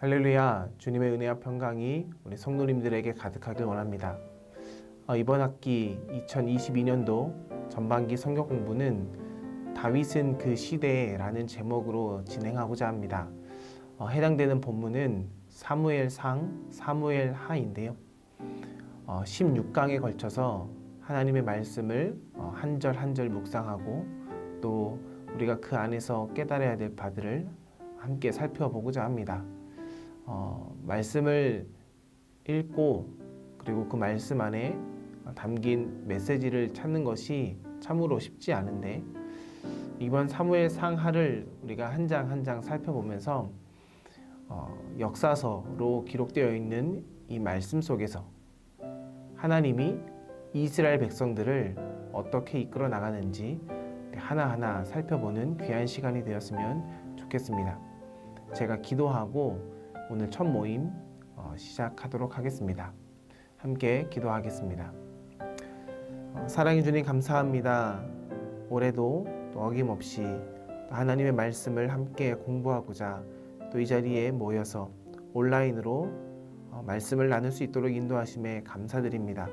할렐루야, 주님의 은혜와 평강이 우리 성도님들에게 가득하길 원합니다. 이번 학기 2022년도 전반기 성경 공부는 다윗은 그 시대라는 제목으로 진행하고자 합니다. 해당되는 본문은 사무엘상, 사무엘하인데요. 16강에 걸쳐서 하나님의 말씀을 한 절 한 절 묵상하고 또 우리가 그 안에서 깨달아야 될 바들을 함께 살펴보고자 합니다. 말씀을 읽고 그리고 그 말씀 안에 담긴 메시지를 찾는 것이 참으로 쉽지 않은데 이번 사무엘상하를 우리가 한 장 한 장 살펴보면서 역사서로 기록되어 있는 이 말씀 속에서 하나님이 이스라엘 백성들을 어떻게 이끌어 나가는지 하나하나 살펴보는 귀한 시간이 되었으면 좋겠습니다. 제가 기도하고 오늘 첫 모임 시작하도록 하겠습니다. 함께 기도하겠습니다. 사랑해 주님 감사합니다. 올해도 또 어김없이 하나님의 말씀을 함께 공부하고자 또 이 자리에 모여서 온라인으로 말씀을 나눌 수 있도록 인도하심에 감사드립니다.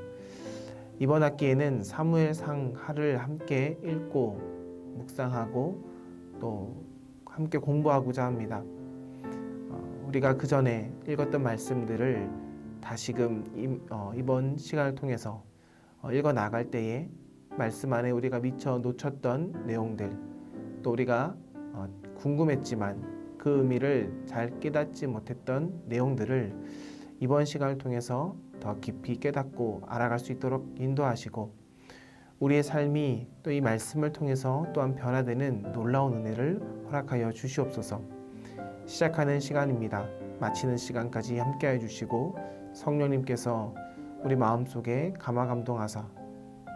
이번 학기에는 사무엘상하를 함께 읽고 묵상하고 또 함께 공부하고자 합니다. 우리가 그 전에 읽었던 말씀들을 다시금 이번 시간을 통해서 읽어 나갈 때에 말씀 안에 우리가 미처 놓쳤던 내용들 또 우리가 궁금했지만 그 의미를 잘 깨닫지 못했던 내용들을 이번 시간을 통해서 더 깊이 깨닫고 알아갈 수 있도록 인도하시고 우리의 삶이 또 이 말씀을 통해서 또한 변화되는 놀라운 은혜를 허락하여 주시옵소서. 시작하는 시간입니다. 마치는 시간까지 함께해 주시고 성령님께서 우리 마음속에 감화감동하사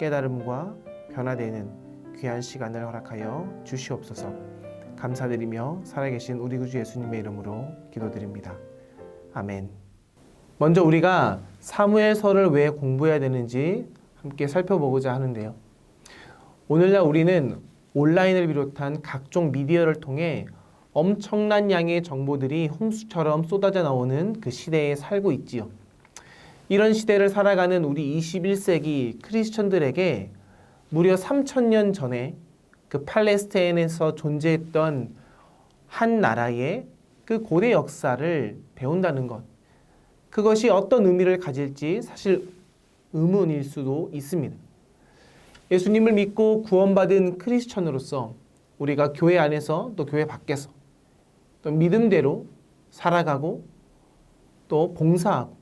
깨달음과 변화되는 귀한 시간을 허락하여 주시옵소서. 감사드리며 살아계신 우리 구주 예수님의 이름으로 기도드립니다. 아멘. 먼저 우리가 사무엘서를 왜 공부해야 되는지 함께 살펴보고자 하는데요. 오늘날 우리는 온라인을 비롯한 각종 미디어를 통해 엄청난 양의 정보들이 홍수처럼 쏟아져 나오는 그 시대에 살고 있지요. 이런 시대를 살아가는 우리 21세기 크리스천들에게 무려 3000년 전에 그 팔레스타인에서 존재했던 한 나라의 그 고대 역사를 배운다는 것, 그것이 어떤 의미를 가질지 사실 의문일 수도 있습니다. 예수님을 믿고 구원받은 크리스천으로서 우리가 교회 안에서 또 교회 밖에서 또 믿음대로 살아가고 또 봉사하고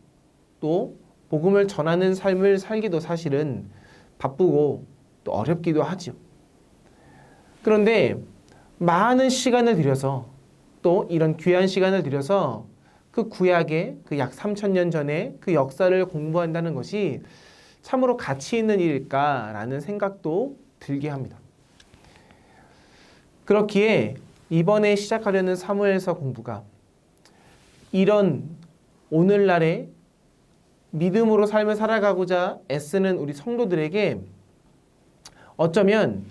또 복음을 전하는 삶을 살기도 사실은 바쁘고 또 어렵기도 하죠. 그런데 많은 시간을 들여서 또 이런 귀한 시간을 들여서 그 구약의 그 약 3000년 전에 그 역사를 공부한다는 것이 참으로 가치 있는 일일까라는 생각도 들게 합니다. 그렇기에 이번에 시작하려는 사무엘서 공부가 이런 오늘날의 믿음으로 삶을 살아가고자 애쓰는 우리 성도들에게 어쩌면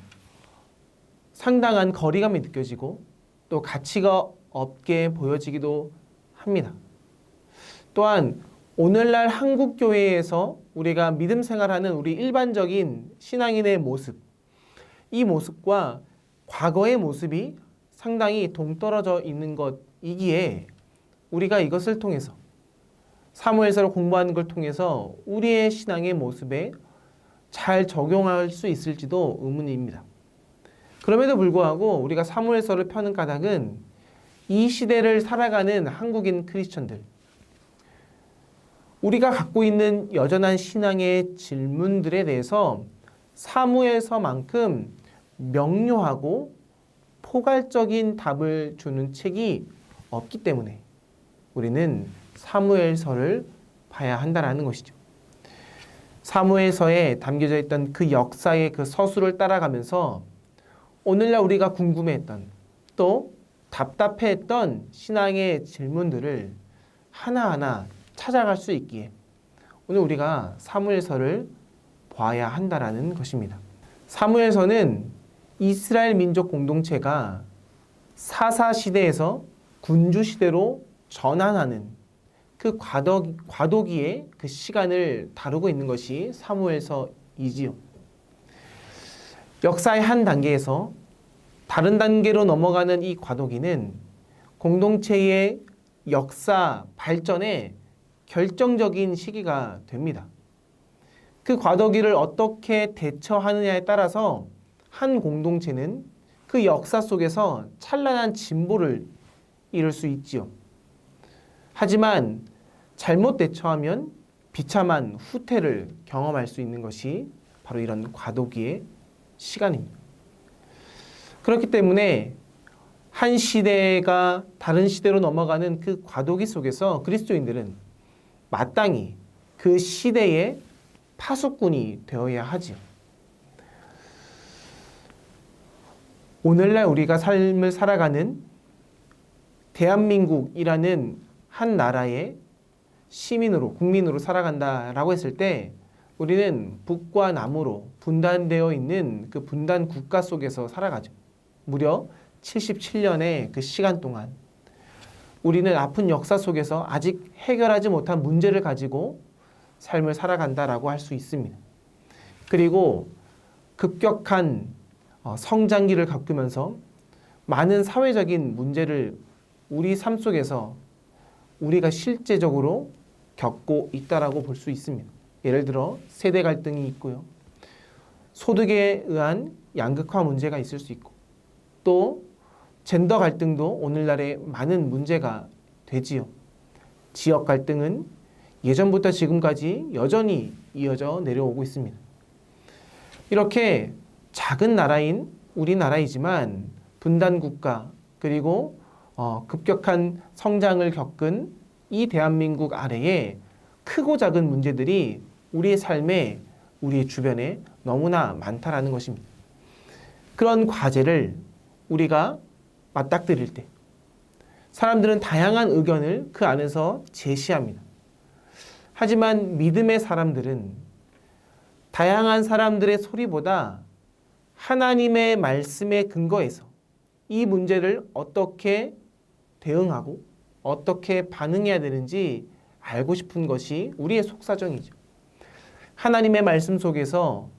상당한 거리감이 느껴지고 또 가치가 없게 보여지기도 합니다. 또한 오늘날 한국교회에서 우리가 믿음 생활하는 우리 일반적인 신앙인의 모습, 이 모습과 과거의 모습이 상당히 동떨어져 있는 것이기에 우리가 이것을 통해서 사무엘서를 공부하는 걸 통해서 우리의 신앙의 모습에 잘 적용할 수 있을지도 의문입니다. 그럼에도 불구하고 우리가 사무엘서를 펴는 까닭은 이 시대를 살아가는 한국인 크리스천들, 우리가 갖고 있는 여전한 신앙의 질문들에 대해서 사무엘서만큼 명료하고 포괄적인 답을 주는 책이 없기 때문에 우리는 사무엘서를 봐야 한다는 것이죠. 사무엘서에 담겨져 있던 그 역사의 그 서술을 따라가면서 오늘날 우리가 궁금해했던 또 답답해했던 신앙의 질문들을 하나하나 찾아갈 수 있기에 오늘 우리가 사무엘서를 봐야 한다는 것입니다. 사무엘서는 이스라엘 민족 공동체가 사사시대에서 군주시대로 전환하는 그 과도기의 그 시간을 다루고 있는 것이 사무엘서이지요. 역사의 한 단계에서 다른 단계로 넘어가는 이 과도기는 공동체의 역사 발전에 결정적인 시기가 됩니다. 그 과도기를 어떻게 대처하느냐에 따라서 한 공동체는 그 역사 속에서 찬란한 진보를 이룰 수 있지요. 하지만 잘못 대처하면 비참한 후퇴를 경험할 수 있는 것이 바로 이런 과도기의 시간입니다. 그렇기 때문에 한 시대가 다른 시대로 넘어가는 그 과도기 속에서 그리스도인들은 마땅히 그 시대의 파수꾼이 되어야 하지요. 오늘날 우리가 삶을 살아가는 대한민국이라는 한 나라의 시민으로, 국민으로 살아간다라고 했을 때 우리는 북과 남으로 분단되어 있는 그 분단 국가 속에서 살아가죠. 무려 77년의 그 시간 동안 우리는 아픈 역사 속에서 아직 해결하지 못한 문제를 가지고 삶을 살아간다라고 할 수 있습니다. 그리고 급격한 성장기를 겪으면서 많은 사회적인 문제를 우리 삶 속에서 우리가 실제적으로 겪고 있다라고 볼 수 있습니다. 예를 들어 세대 갈등이 있고요. 소득에 의한 양극화 문제가 있을 수 있고 또 젠더 갈등도 오늘날에 많은 문제가 되지요. 지역 갈등은 예전부터 지금까지 여전히 이어져 내려오고 있습니다. 이렇게 작은 나라인 우리나라이지만 분단 국가 그리고 급격한 성장을 겪은 이 대한민국 아래에 크고 작은 문제들이 우리의 삶에 우리의 주변에 너무나 많다라는 것입니다. 그런 과제를 우리가 맞닥뜨릴 때 사람들은 다양한 의견을 그 안에서 제시합니다. 하지만 믿음의 사람들은 다양한 사람들의 소리보다 하나님의 말씀에 근거해서 이 문제를 어떻게 대응하고 어떻게 반응해야 되는지 알고 싶은 것이 우리의 속사정이죠. 하나님의 말씀 속에서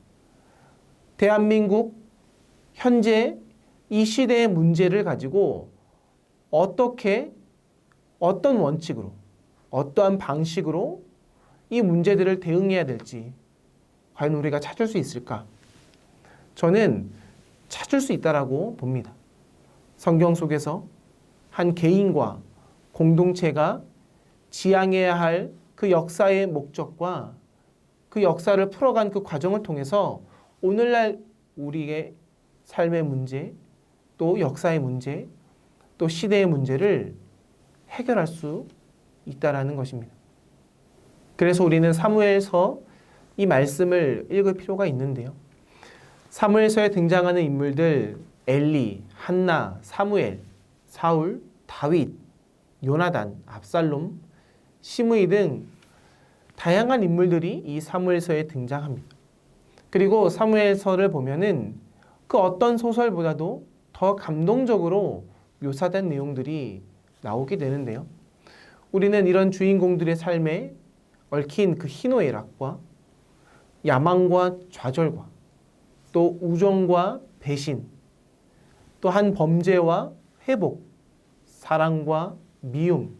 대한민국 현재 이 시대의 문제를 가지고 어떻게 어떤 원칙으로 어떠한 방식으로 이 문제들을 대응해야 될지 과연 우리가 찾을 수 있을까? 저는 찾을 수 있다라고 봅니다. 성경 속에서 한 개인과 공동체가 지향해야 할 그 역사의 목적과 그 역사를 풀어간 그 과정을 통해서 오늘날 우리의 삶의 문제, 또 역사의 문제, 또 시대의 문제를 해결할 수 있다라는 것입니다. 그래서 우리는 사무엘서 이 말씀을 읽을 필요가 있는데요. 사무엘서에 등장하는 인물들 엘리, 한나, 사무엘, 사울, 다윗, 요나단, 압살롬, 시므이 등 다양한 인물들이 이 사무엘서에 등장합니다. 그리고 사무엘서를 보면은 그 어떤 소설보다도 더 감동적으로 묘사된 내용들이 나오게 되는데요. 우리는 이런 주인공들의 삶에 얽힌 그 희노애락과 야망과 좌절과 또 우정과 배신, 또한 범죄와 회복, 사랑과 미움,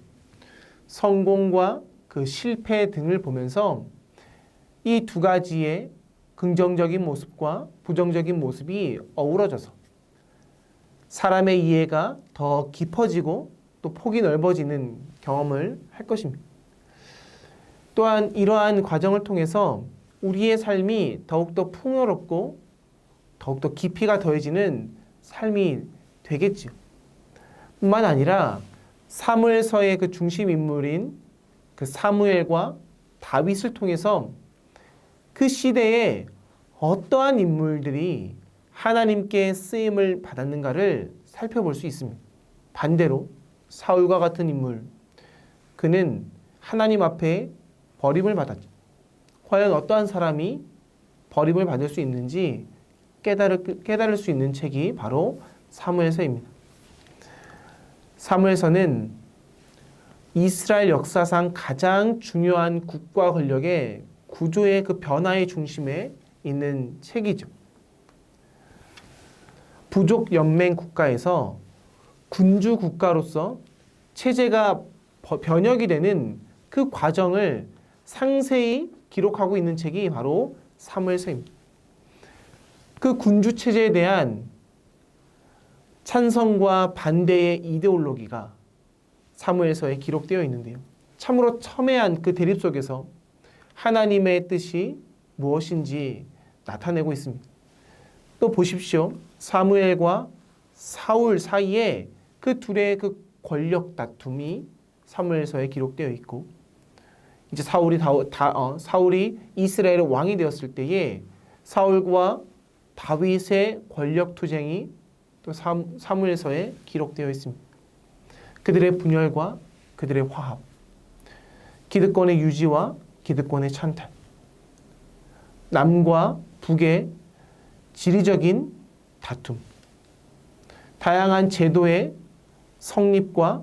성공과 그 실패 등을 보면서 이 두 가지의 긍정적인 모습과 부정적인 모습이 어우러져서 사람의 이해가 더 깊어지고 또 폭이 넓어지는 경험을 할 것입니다. 또한 이러한 과정을 통해서 우리의 삶이 더욱더 풍요롭고 더욱더 깊이가 더해지는 삶이 되겠지요. 뿐만 아니라 사무엘서의 그 중심 인물인 그 사무엘과 다윗을 통해서 그 시대에 어떠한 인물들이 하나님께 쓰임을 받았는가를 살펴볼 수 있습니다. 반대로 사울과 같은 인물, 그는 하나님 앞에 버림을 받았죠. 과연 어떠한 사람이 버림을 받을 수 있는지 깨달을 수 있는 책이 바로 사무엘서입니다. 사무엘서는 이스라엘 역사상 가장 중요한 국가 권력의 구조의 그 변화의 중심에 있는 책이죠. 부족 연맹 국가에서 군주 국가로서 체제가 변혁이 되는 그 과정을 상세히 기록하고 있는 책이 바로 사무엘서입니다. 그 군주 체제에 대한 찬성과 반대의 이데올로기가 사무엘서에 기록되어 있는데요. 참으로 첨예한 그 대립 속에서 하나님의 뜻이 무엇인지 나타내고 있습니다. 또 보십시오. 사무엘과 사울 사이에 그 둘의 그 권력 다툼이 사무엘서에 기록되어 있고, 이제 사울이 이스라엘의 왕이 되었을 때에 사울과 다윗의 권력 투쟁이 또 사무엘서에 기록되어 있습니다. 그들의 분열과 그들의 화합, 기득권의 유지와 기득권의 찬탈, 남과 북의 지리적인 다툼, 다양한 제도의 성립과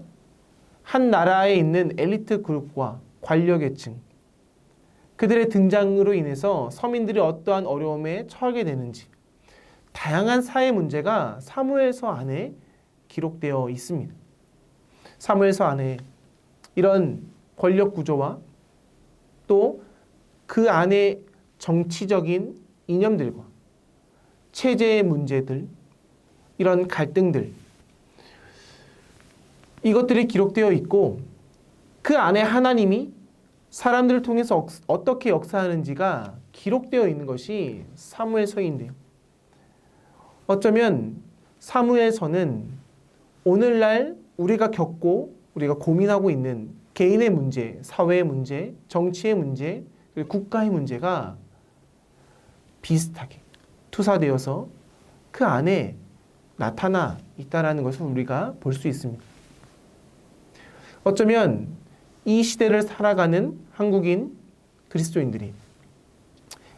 한 나라에 있는 엘리트 그룹과 관료계층, 그들의 등장으로 인해서 서민들이 어떠한 어려움에 처하게 되는지, 다양한 사회 문제가 사무엘서 안에 기록되어 있습니다. 사무엘서 안에 이런 권력 구조와 또 그 안에 정치적인 이념들과 체제의 문제들, 이런 갈등들, 이것들이 기록되어 있고, 그 안에 하나님이 사람들을 통해서 어떻게 역사하는지가 기록되어 있는 것이 사무엘서인데요. 어쩌면 사무엘서는 오늘날 우리가 겪고 우리가 고민하고 있는 개인의 문제, 사회의 문제, 정치의 문제, 그리고 국가의 문제가 비슷하게 투사되어서 그 안에 나타나 있다는 것을 우리가 볼 수 있습니다. 어쩌면 이 시대를 살아가는 한국인 그리스도인들이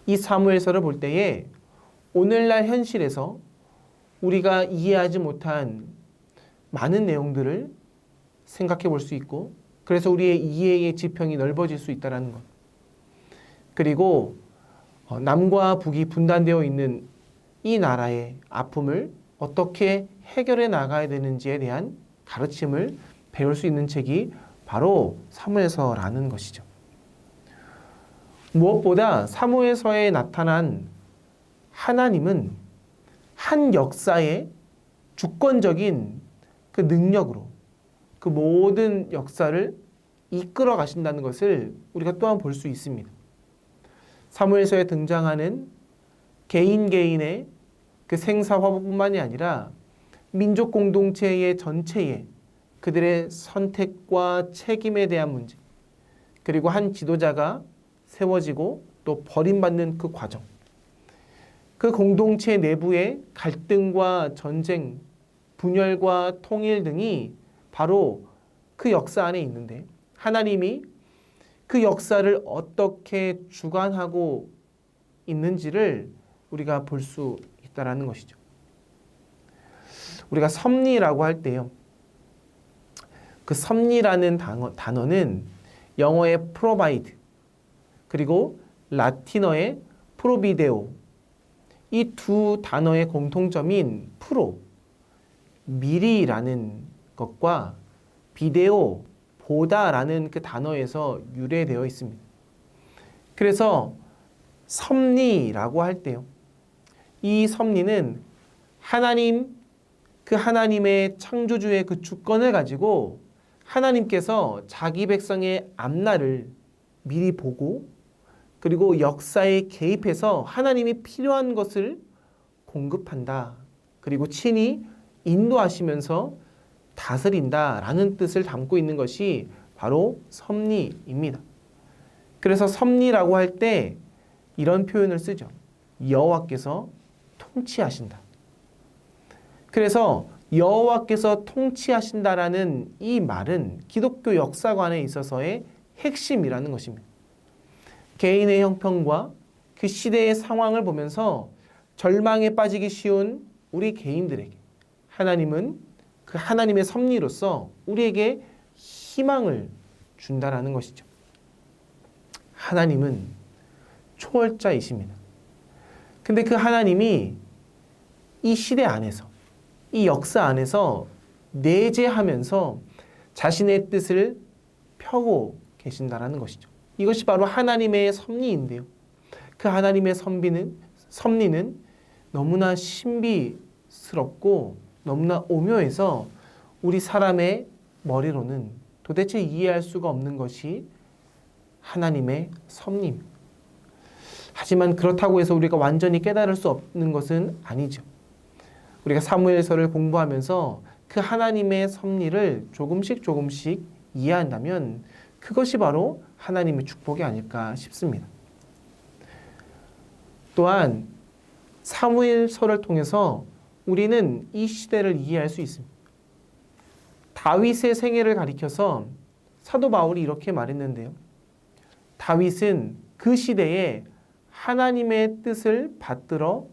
이 사무엘서를 볼 때에 오늘날 현실에서 우리가 이해하지 못한 많은 내용들을 생각해 볼 수 있고, 그래서 우리의 이해의 지평이 넓어질 수 있다는 것. 그리고 남과 북이 분단되어 있는 이 나라의 아픔을 어떻게 해결해 나가야 되는지에 대한 가르침을 배울 수 있는 책이 바로 사무엘서라는 것이죠. 무엇보다 사무엘서에 나타난 하나님은 한 역사의 주권적인 그 능력으로 그 모든 역사를 이끌어 가신다는 것을 우리가 또한 볼 수 있습니다. 사무엘서에 등장하는 개인의 그 생사화복뿐만이 아니라 민족 공동체의 전체의 그들의 선택과 책임에 대한 문제, 그리고 한 지도자가 세워지고 또 버림받는 그 과정, 그 공동체 내부의 갈등과 전쟁, 분열과 통일 등이 바로 그 역사 안에 있는데, 하나님이 그 역사를 어떻게 주관하고 있는지를 우리가 볼 수 있다는 것이죠. 우리가 섭리라고 할 때요, 그 섭리라는 단어는 영어의 provide, 그리고 라틴어의 provideo, 이 두 단어의 공통점인 프로, 미리라는 것과 비데오, 보다라는 그 단어에서 유래되어 있습니다. 그래서 섭리라고 할 때요, 이 섭리는 하나님, 그 하나님의 창조주의 그 주권을 가지고 하나님께서 자기 백성의 앞날을 미리 보고, 그리고 역사에 개입해서 하나님이 필요한 것을 공급한다, 그리고 친히 인도하시면서 다스린다라는 뜻을 담고 있는 것이 바로 섭리입니다. 그래서 섭리라고 할 때 이런 표현을 쓰죠. 여호와께서 통치하신다. 그래서 여호와께서 통치하신다라는 이 말은 기독교 역사관에 있어서의 핵심이라는 것입니다. 개인의 형편과 그 시대의 상황을 보면서 절망에 빠지기 쉬운 우리 개인들에게 하나님은 그 하나님의 섭리로서 우리에게 희망을 준다라는 것이죠. 하나님은 초월자이십니다. 근데 그 하나님이 이 시대 안에서, 이 역사 안에서 내재하면서 자신의 뜻을 펴고 계신다라는 것이죠. 이것이 바로 하나님의 섭리인데요. 그 하나님의 섭리는 너무나 신비스럽고 너무나 오묘해서 우리 사람의 머리로는 도대체 이해할 수가 없는 것이 하나님의 섭리입니다. 하지만 그렇다고 해서 우리가 완전히 깨달을 수 없는 것은 아니죠. 우리가 사무엘서를 공부하면서 그 하나님의 섭리를 조금씩 이해한다면 그것이 바로 하나님의 축복이 아닐까 싶습니다. 또한 사무엘서를 통해서 우리는 이 시대를 이해할 수 있습니다. 다윗의 생애를 가리켜서 사도 바울이 이렇게 말했는데요. 다윗은 그 시대에 하나님의 뜻을 받들어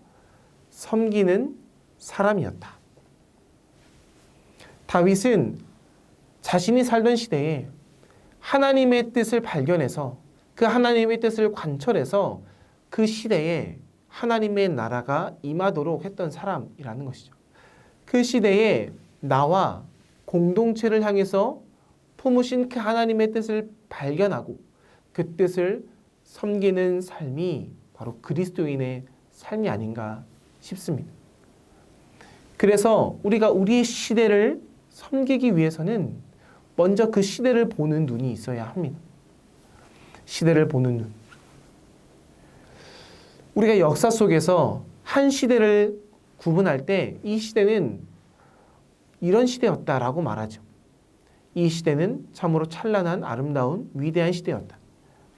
섬기는 사람이었다. 다윗은 자신이 살던 시대에 하나님의 뜻을 발견해서 그 하나님의 뜻을 관철해서 그 시대에 하나님의 나라가 임하도록 했던 사람이라는 것이죠. 그 시대에 나와 공동체를 향해서 품으신 그 하나님의 뜻을 발견하고 그 뜻을 섬기는 삶이 바로 그리스도인의 삶이 아닌가 싶습니다. 그래서 우리가 우리의 시대를 섬기기 위해서는 먼저 그 시대를 보는 눈이 있어야 합니다. 시대를 보는 눈. 우리가 역사 속에서 한 시대를 구분할 때 이 시대는 이런 시대였다라고 말하죠. 이 시대는 참으로 찬란한 아름다운 위대한 시대였다.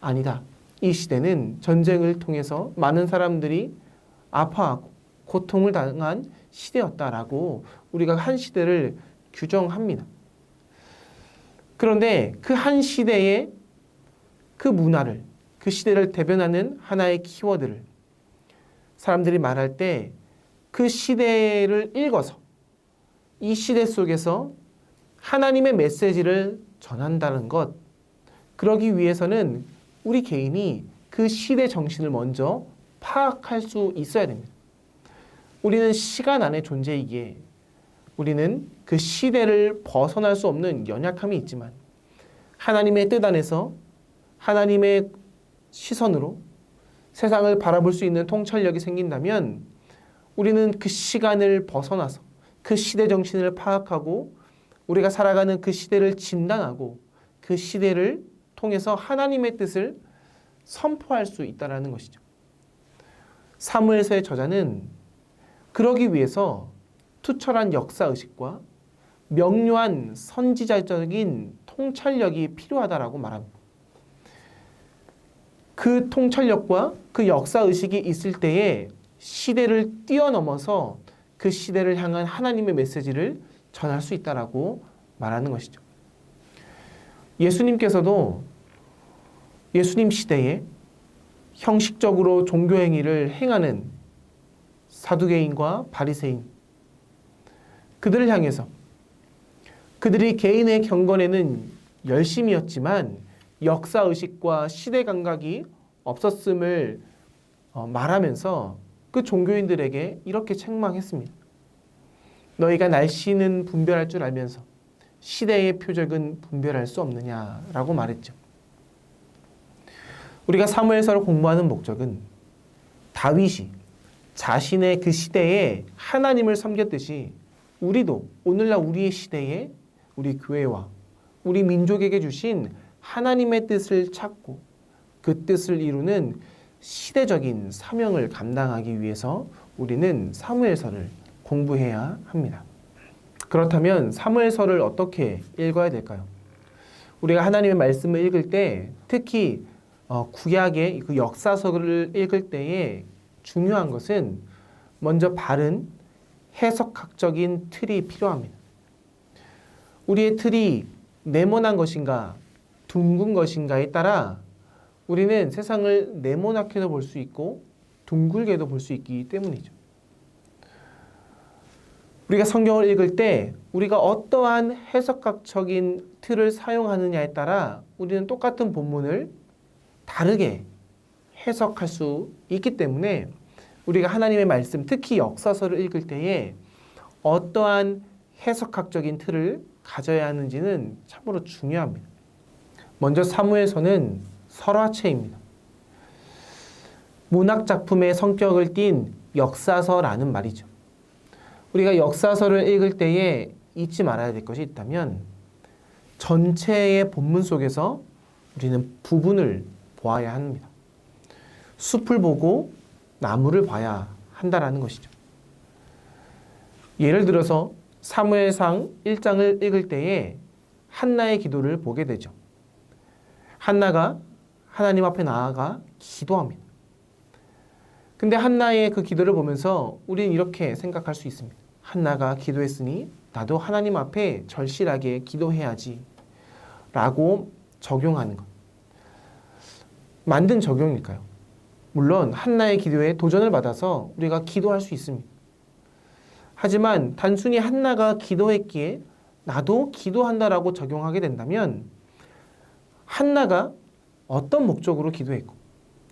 아니다. 이 시대는 전쟁을 통해서 많은 사람들이 아파하고 고통을 당한 시대였다라고 우리가 한 시대를 규정합니다. 그런데 그 한 시대의 그 문화를, 그 시대를 대변하는 하나의 키워드를 사람들이 말할 때 그 시대를 읽어서 이 시대 속에서 하나님의 메시지를 전한다는 것, 그러기 위해서는 우리 개인이 그 시대 정신을 먼저 파악할 수 있어야 됩니다. 우리는 시간 안의 존재이기에 우리는 그 시대를 벗어날 수 없는 연약함이 있지만 하나님의 뜻 안에서 하나님의 시선으로 세상을 바라볼 수 있는 통찰력이 생긴다면 우리는 그 시간을 벗어나서 그 시대 정신을 파악하고 우리가 살아가는 그 시대를 진단하고 그 시대를 통해서 하나님의 뜻을 선포할 수 있다는 것이죠. 사무엘서의 저자는 그러기 위해서 투철한 역사의식과 명료한 선지자적인 통찰력이 필요하다라고 말합니다. 그 통찰력과 그 역사의식이 있을 때에 시대를 뛰어넘어서 그 시대를 향한 하나님의 메시지를 전할 수 있다라고 말하는 것이죠. 예수님께서도 예수님 시대에 형식적으로 종교 행위를 행하는 사두개인과 바리새인, 그들을 향해서 그들이 개인의 경건에는 열심이었지만 역사의식과 시대 감각이 없었음을 말하면서 그 종교인들에게 이렇게 책망했습니다. 너희가 날씨는 분별할 줄 알면서 시대의 표적은 분별할 수 없느냐라고 말했죠. 우리가 사무엘서를 공부하는 목적은 다윗이 자신의 그 시대에 하나님을 섬겼듯이 우리도 오늘날 우리의 시대에 우리 교회와 우리 민족에게 주신 하나님의 뜻을 찾고 그 뜻을 이루는 시대적인 사명을 감당하기 위해서 우리는 사무엘서를 공부해야 합니다. 그렇다면 사무엘서를 어떻게 읽어야 될까요? 우리가 하나님의 말씀을 읽을 때 특히 구약의 그 역사서를 읽을 때에 중요한 것은 먼저 바른 해석학적인 틀이 필요합니다. 우리의 틀이 네모난 것인가 둥근 것인가에 따라 우리는 세상을 네모나게도 볼 수 있고 둥글게도 볼 수 있기 때문이죠. 우리가 성경을 읽을 때 우리가 어떠한 해석학적인 틀을 사용하느냐에 따라 우리는 똑같은 본문을 다르게 해석할 수 있기 때문에 우리가 하나님의 말씀, 특히 역사서를 읽을 때에 어떠한 해석학적인 틀을 가져야 하는지는 참으로 중요합니다. 먼저 사무엘서는 설화체입니다. 문학작품의 성격을 띤 역사서라는 말이죠. 우리가 역사서를 읽을 때에 잊지 말아야 될 것이 있다면 전체의 본문 속에서 우리는 부분을 보아야 합니다. 숲을 보고 나무를 봐야 한다라는 것이죠. 예를 들어서 사무엘상 1장을 읽을 때에 한나의 기도를 보게 되죠. 한나가 하나님 앞에 나아가 기도합니다. 근데 한나의 그 기도를 보면서 우리는 이렇게 생각할 수 있습니다. 한나가 기도했으니 나도 하나님 앞에 절실하게 기도해야지 라고 적용하는 것. 만든 적용일까요? 물론 한나의 기도에 도전을 받아서 우리가 기도할 수 있습니다. 하지만 단순히 한나가 기도했기에 나도 기도한다라고 적용하게 된다면 한나가 어떤 목적으로 기도했고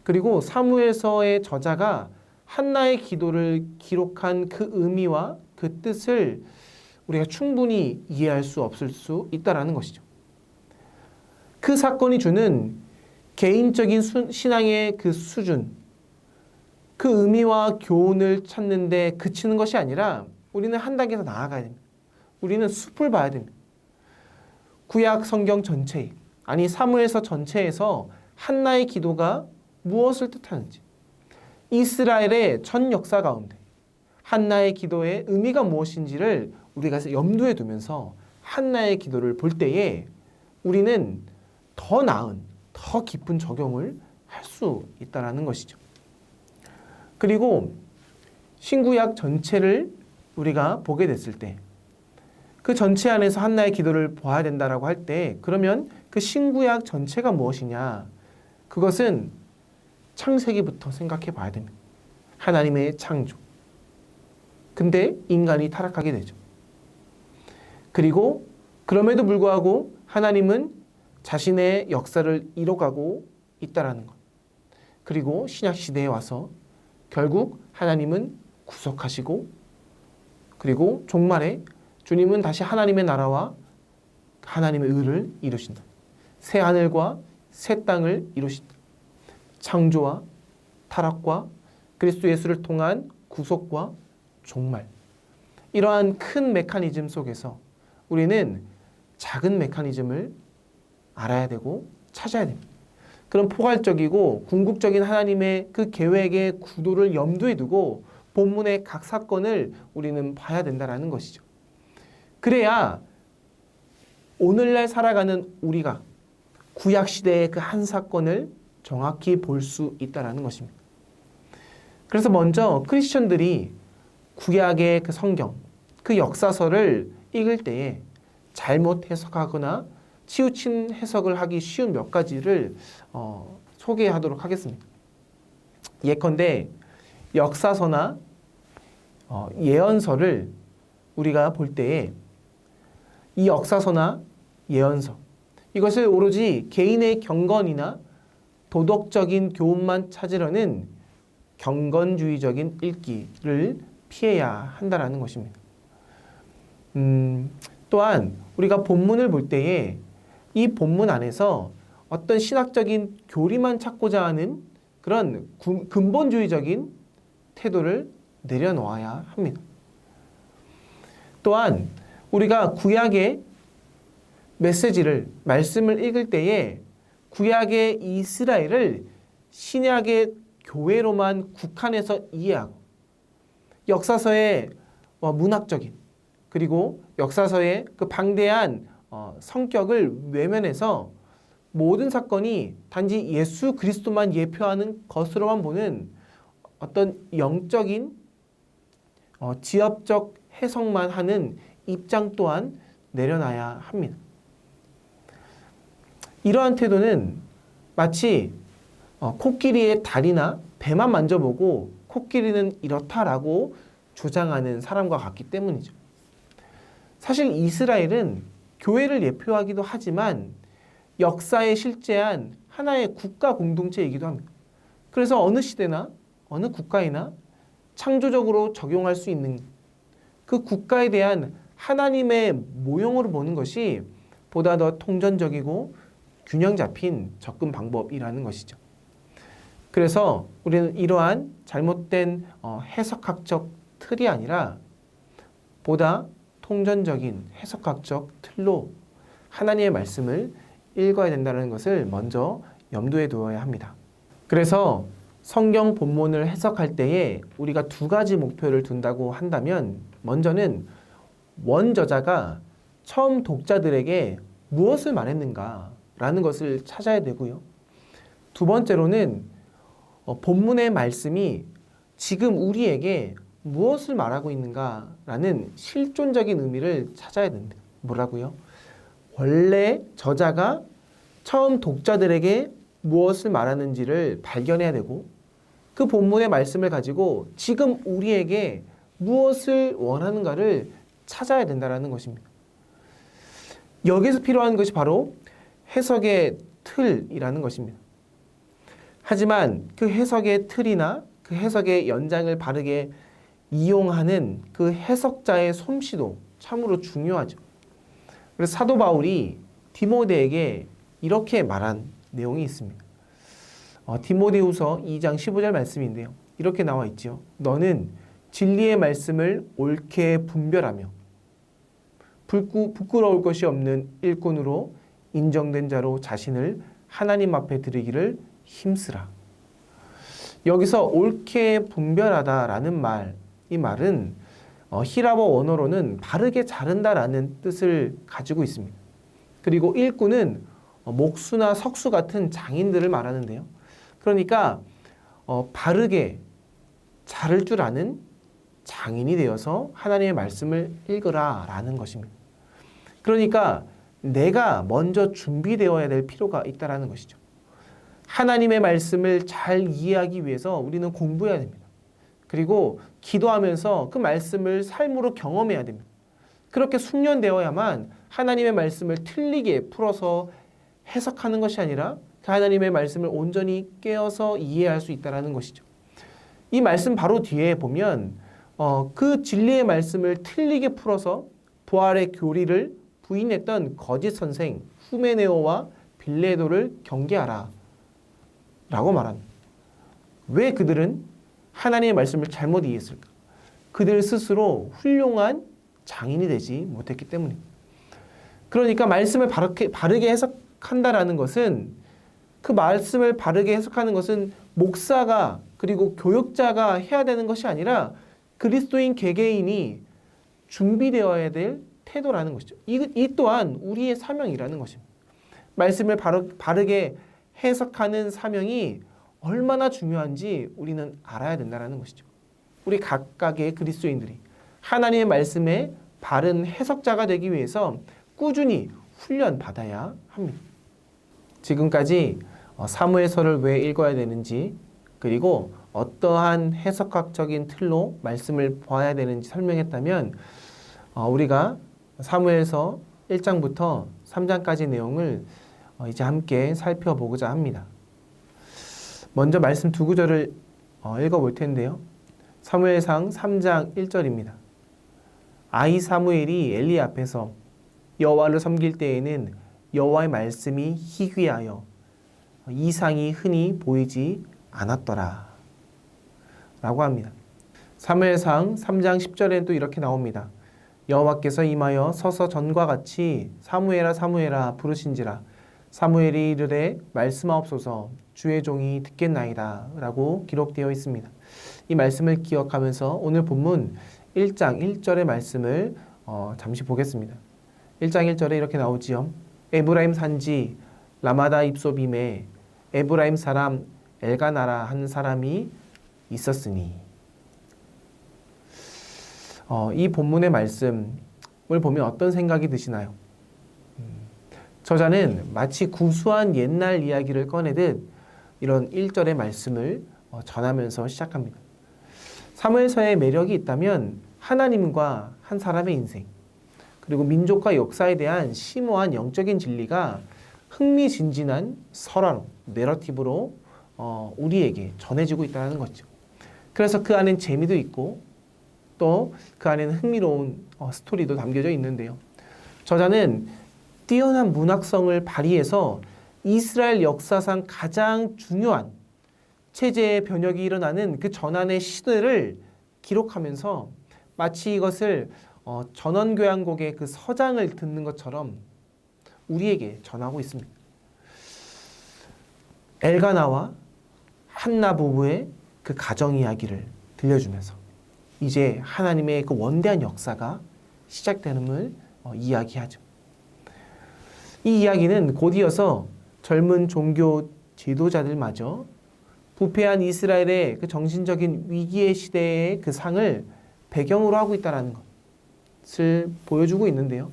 그리고 사무엘서의 저자가 한나의 기도를 기록한 그 의미와 그 뜻을 우리가 충분히 이해할 수 없을 수 있다는 것이죠. 그 사건이 주는 개인적인 신앙의 그 수준, 그 의미와 교훈을 찾는데 그치는 것이 아니라 우리는 한 단계 더 나아가야 됩니다. 우리는 숲을 봐야 됩니다. 구약 성경 전체, 아니 사무엘서 전체에서 한나의 기도가 무엇을 뜻하는지, 이스라엘의 전 역사 가운데 한나의 기도의 의미가 무엇인지를 우리가 염두에 두면서 한나의 기도를 볼 때에 우리는 더 나은, 더 깊은 적용을 할 수 있다는 것이죠. 그리고 신구약 전체를 우리가 보게 됐을 때 그 전체 안에서 한나의 기도를 보아야 된다라고 할 때 그러면 그 신구약 전체가 무엇이냐? 그것은 창세기부터 생각해 봐야 됩니다. 하나님의 창조. 근데 인간이 타락하게 되죠. 그리고 그럼에도 불구하고 하나님은 자신의 역사를 이뤄가고 있다라는 것. 그리고 신약 시대에 와서 결국 하나님은 구속하시고 그리고 종말에 주님은 다시 하나님의 나라와 하나님의 의를 이루신다. 새 하늘과 새 땅을 이루신다. 창조와 타락과 그리스도 예수를 통한 구속과 종말. 이러한 큰 메커니즘 속에서 우리는 작은 메커니즘을 알아야 되고 찾아야 됩니다. 그런 포괄적이고 궁극적인 하나님의 그 계획의 구도를 염두에 두고 본문의 각 사건을 우리는 봐야 된다는 것이죠. 그래야 오늘날 살아가는 우리가 구약시대의 그 한 사건을 정확히 볼 수 있다는 것입니다. 그래서 먼저 크리스천들이 구약의 그 성경, 그 역사서를 읽을 때에 잘못 해석하거나 치우친 해석을 하기 쉬운 몇 가지를 소개하도록 하겠습니다. 예컨대 역사서나 예언서를 우리가 볼 때에 이 역사서나 예언서, 이것을 오로지 개인의 경건이나 도덕적인 교훈만 찾으려는 경건주의적인 읽기를 피해야 한다는 것입니다. 또한 우리가 본문을 볼 때에 이 본문 안에서 어떤 신학적인 교리만 찾고자 하는 그런 근본주의적인 태도를 내려놓아야 합니다. 또한 우리가 구약의 메시지를, 말씀을 읽을 때에 구약의 이스라엘을 신약의 교회로만 국한해서 이해하고 역사서의 문학적인 그리고 역사서의 그 방대한 성격을 외면해서 모든 사건이 단지 예수 그리스도만 예표하는 것으로만 보는 어떤 영적인 지엽적 해석만 하는 입장 또한 내려놔야 합니다. 이러한 태도는 마치 코끼리의 다리나 배만 만져보고 코끼리는 이렇다라고 주장하는 사람과 같기 때문이죠. 사실 이스라엘은 교회를 예표하기도 하지만 역사에 실제한 하나의 국가 공동체이기도 합니다. 그래서 어느 시대나 어느 국가이나 창조적으로 적용할 수 있는 그 국가에 대한 하나님의 모형으로 보는 것이 보다 더 통전적이고 균형 잡힌 접근 방법이라는 것이죠. 그래서 우리는 이러한 잘못된 해석학적 틀이 아니라 보다 통전적인 해석학적 틀로 하나님의 말씀을 읽어야 된다는 것을 먼저 염두에 두어야 합니다. 그래서 성경 본문을 해석할 때에 우리가 두 가지 목표를 둔다고 한다면, 먼저는 원저자가 처음 독자들에게 무엇을 말했는가라는 것을 찾아야 되고요. 두 번째로는 본문의 말씀이 지금 우리에게 무엇을 말하고 있는가라는 실존적인 의미를 찾아야 된다. 뭐라고요? 원래 저자가 처음 독자들에게 무엇을 말하는지를 발견해야 되고, 그 본문의 말씀을 가지고 지금 우리에게 무엇을 원하는가를 찾아야 된다는 것입니다. 여기서 필요한 것이 바로 해석의 틀이라는 것입니다. 하지만 그 해석의 틀이나 그 해석의 연장을 바르게 이용하는 그 해석자의 솜씨도 참으로 중요하죠. 그래서 사도 바울이 디모데에게 이렇게 말한 내용이 있습니다. 디모데후서 2장 15절 말씀인데요. 이렇게 나와 있죠. 너는 진리의 말씀을 옳게 분별하며 부끄러울 것이 없는 일꾼으로 인정된 자로 자신을 하나님 앞에 드리기를 힘쓰라. 여기서 옳게 분별하다라는 말, 이 말은 히라버 원어로는 바르게 자른다라는 뜻을 가지고 있습니다. 그리고 일꾼은 목수나 석수 같은 장인들을 말하는데요. 그러니까 바르게 자를 줄 아는 장인이 되어서 하나님의 말씀을 읽으라 라는 것입니다. 그러니까 내가 먼저 준비되어야 될 필요가 있다는 것이죠. 하나님의 말씀을 잘 이해하기 위해서 우리는 공부해야 됩니다. 그리고 기도하면서 그 말씀을 삶으로 경험해야 됩니다. 그렇게 숙련되어야만 하나님의 말씀을 틀리게 풀어서 해석하는 것이 아니라 그 하나님의 말씀을 온전히 깨어서 이해할 수 있다는 것이죠. 이 말씀 바로 뒤에 보면 그 진리의 말씀을 틀리게 풀어서 부활의 교리를 부인했던 거짓 선생 후메네오와 빌레도를 경계하라 라고 말합니다. 왜 그들은 하나님의 말씀을 잘못 이해했을까? 그들 스스로 훌륭한 장인이 되지 못했기 때문입니다. 그러니까 말씀을 바르게 해석한다라는 것은, 그 말씀을 바르게 해석하는 것은 목사가 그리고 교육자가 해야 되는 것이 아니라 그리스도인 개개인이 준비되어야 될 태도라는 것이죠. 이 또한 우리의 사명이라는 것입니다. 말씀을 바르게 해석하는 사명이 얼마나 중요한지 우리는 알아야 된다는 것이죠. 우리 각각의 그리스도인들이 하나님의 말씀의 바른 해석자가 되기 위해서 꾸준히 훈련받아야 합니다. 지금까지 사무엘서를 왜 읽어야 되는지, 그리고 어떠한 해석학적인 틀로 말씀을 봐야 되는지 설명했다면, 우리가 사무엘서 1장부터 3장까지 내용을 이제 함께 살펴보고자 합니다. 먼저 말씀 두 구절을 읽어볼 텐데요. 사무엘상 3장 1절입니다. 아이 사무엘이 엘리 앞에서 여호와를 섬길 때에는 여호와의 말씀이 희귀하여 이상이 흔히 보이지 않았더라 라고 합니다. 사무엘상 3장 10절에는 또 이렇게 나옵니다. 여호와께서 임하여 서서 전과 같이 사무엘아 사무엘아 부르신지라 사무엘이 이르되 말씀하옵소서 주의 종이 듣겠나이다 라고 기록되어 있습니다. 이 말씀을 기억하면서 오늘 본문 1장 1절의 말씀을 잠시 보겠습니다. 1장 1절에 이렇게 나오지요. 에브라임 산지 라마다 입소빔에 에브라임 사람 엘가나라 한 사람이 있었으니. 이 본문의 말씀을 보면 어떤 생각이 드시나요? 저자는 마치 구수한 옛날 이야기를 꺼내듯 이런 1절의 말씀을 전하면서 시작합니다. 사무엘서의 매력이 있다면 하나님과 한 사람의 인생, 그리고 민족과 역사에 대한 심오한 영적인 진리가 흥미진진한 설화로, 내러티브로 우리에게 전해지고 있다는 거죠. 그래서 그 안엔 재미도 있고 또 그 안에는 흥미로운 스토리도 담겨져 있는데요. 저자는 뛰어난 문학성을 발휘해서 이스라엘 역사상 가장 중요한 체제의 변혁이 일어나는 그 전환의 시대를 기록하면서 마치 이것을 전원교향곡의 그 서장을 듣는 것처럼 우리에게 전하고 있습니다. 엘가나와 한나 부부의 그 가정 이야기를 들려주면서 이제 하나님의 그 원대한 역사가 시작되는을 이야기하죠. 이 이야기는 곧이어서 젊은 종교 지도자들마저 부패한 이스라엘의 그 정신적인 위기의 시대의 그 상을 배경으로 하고 있다는 것을 보여주고 있는데요.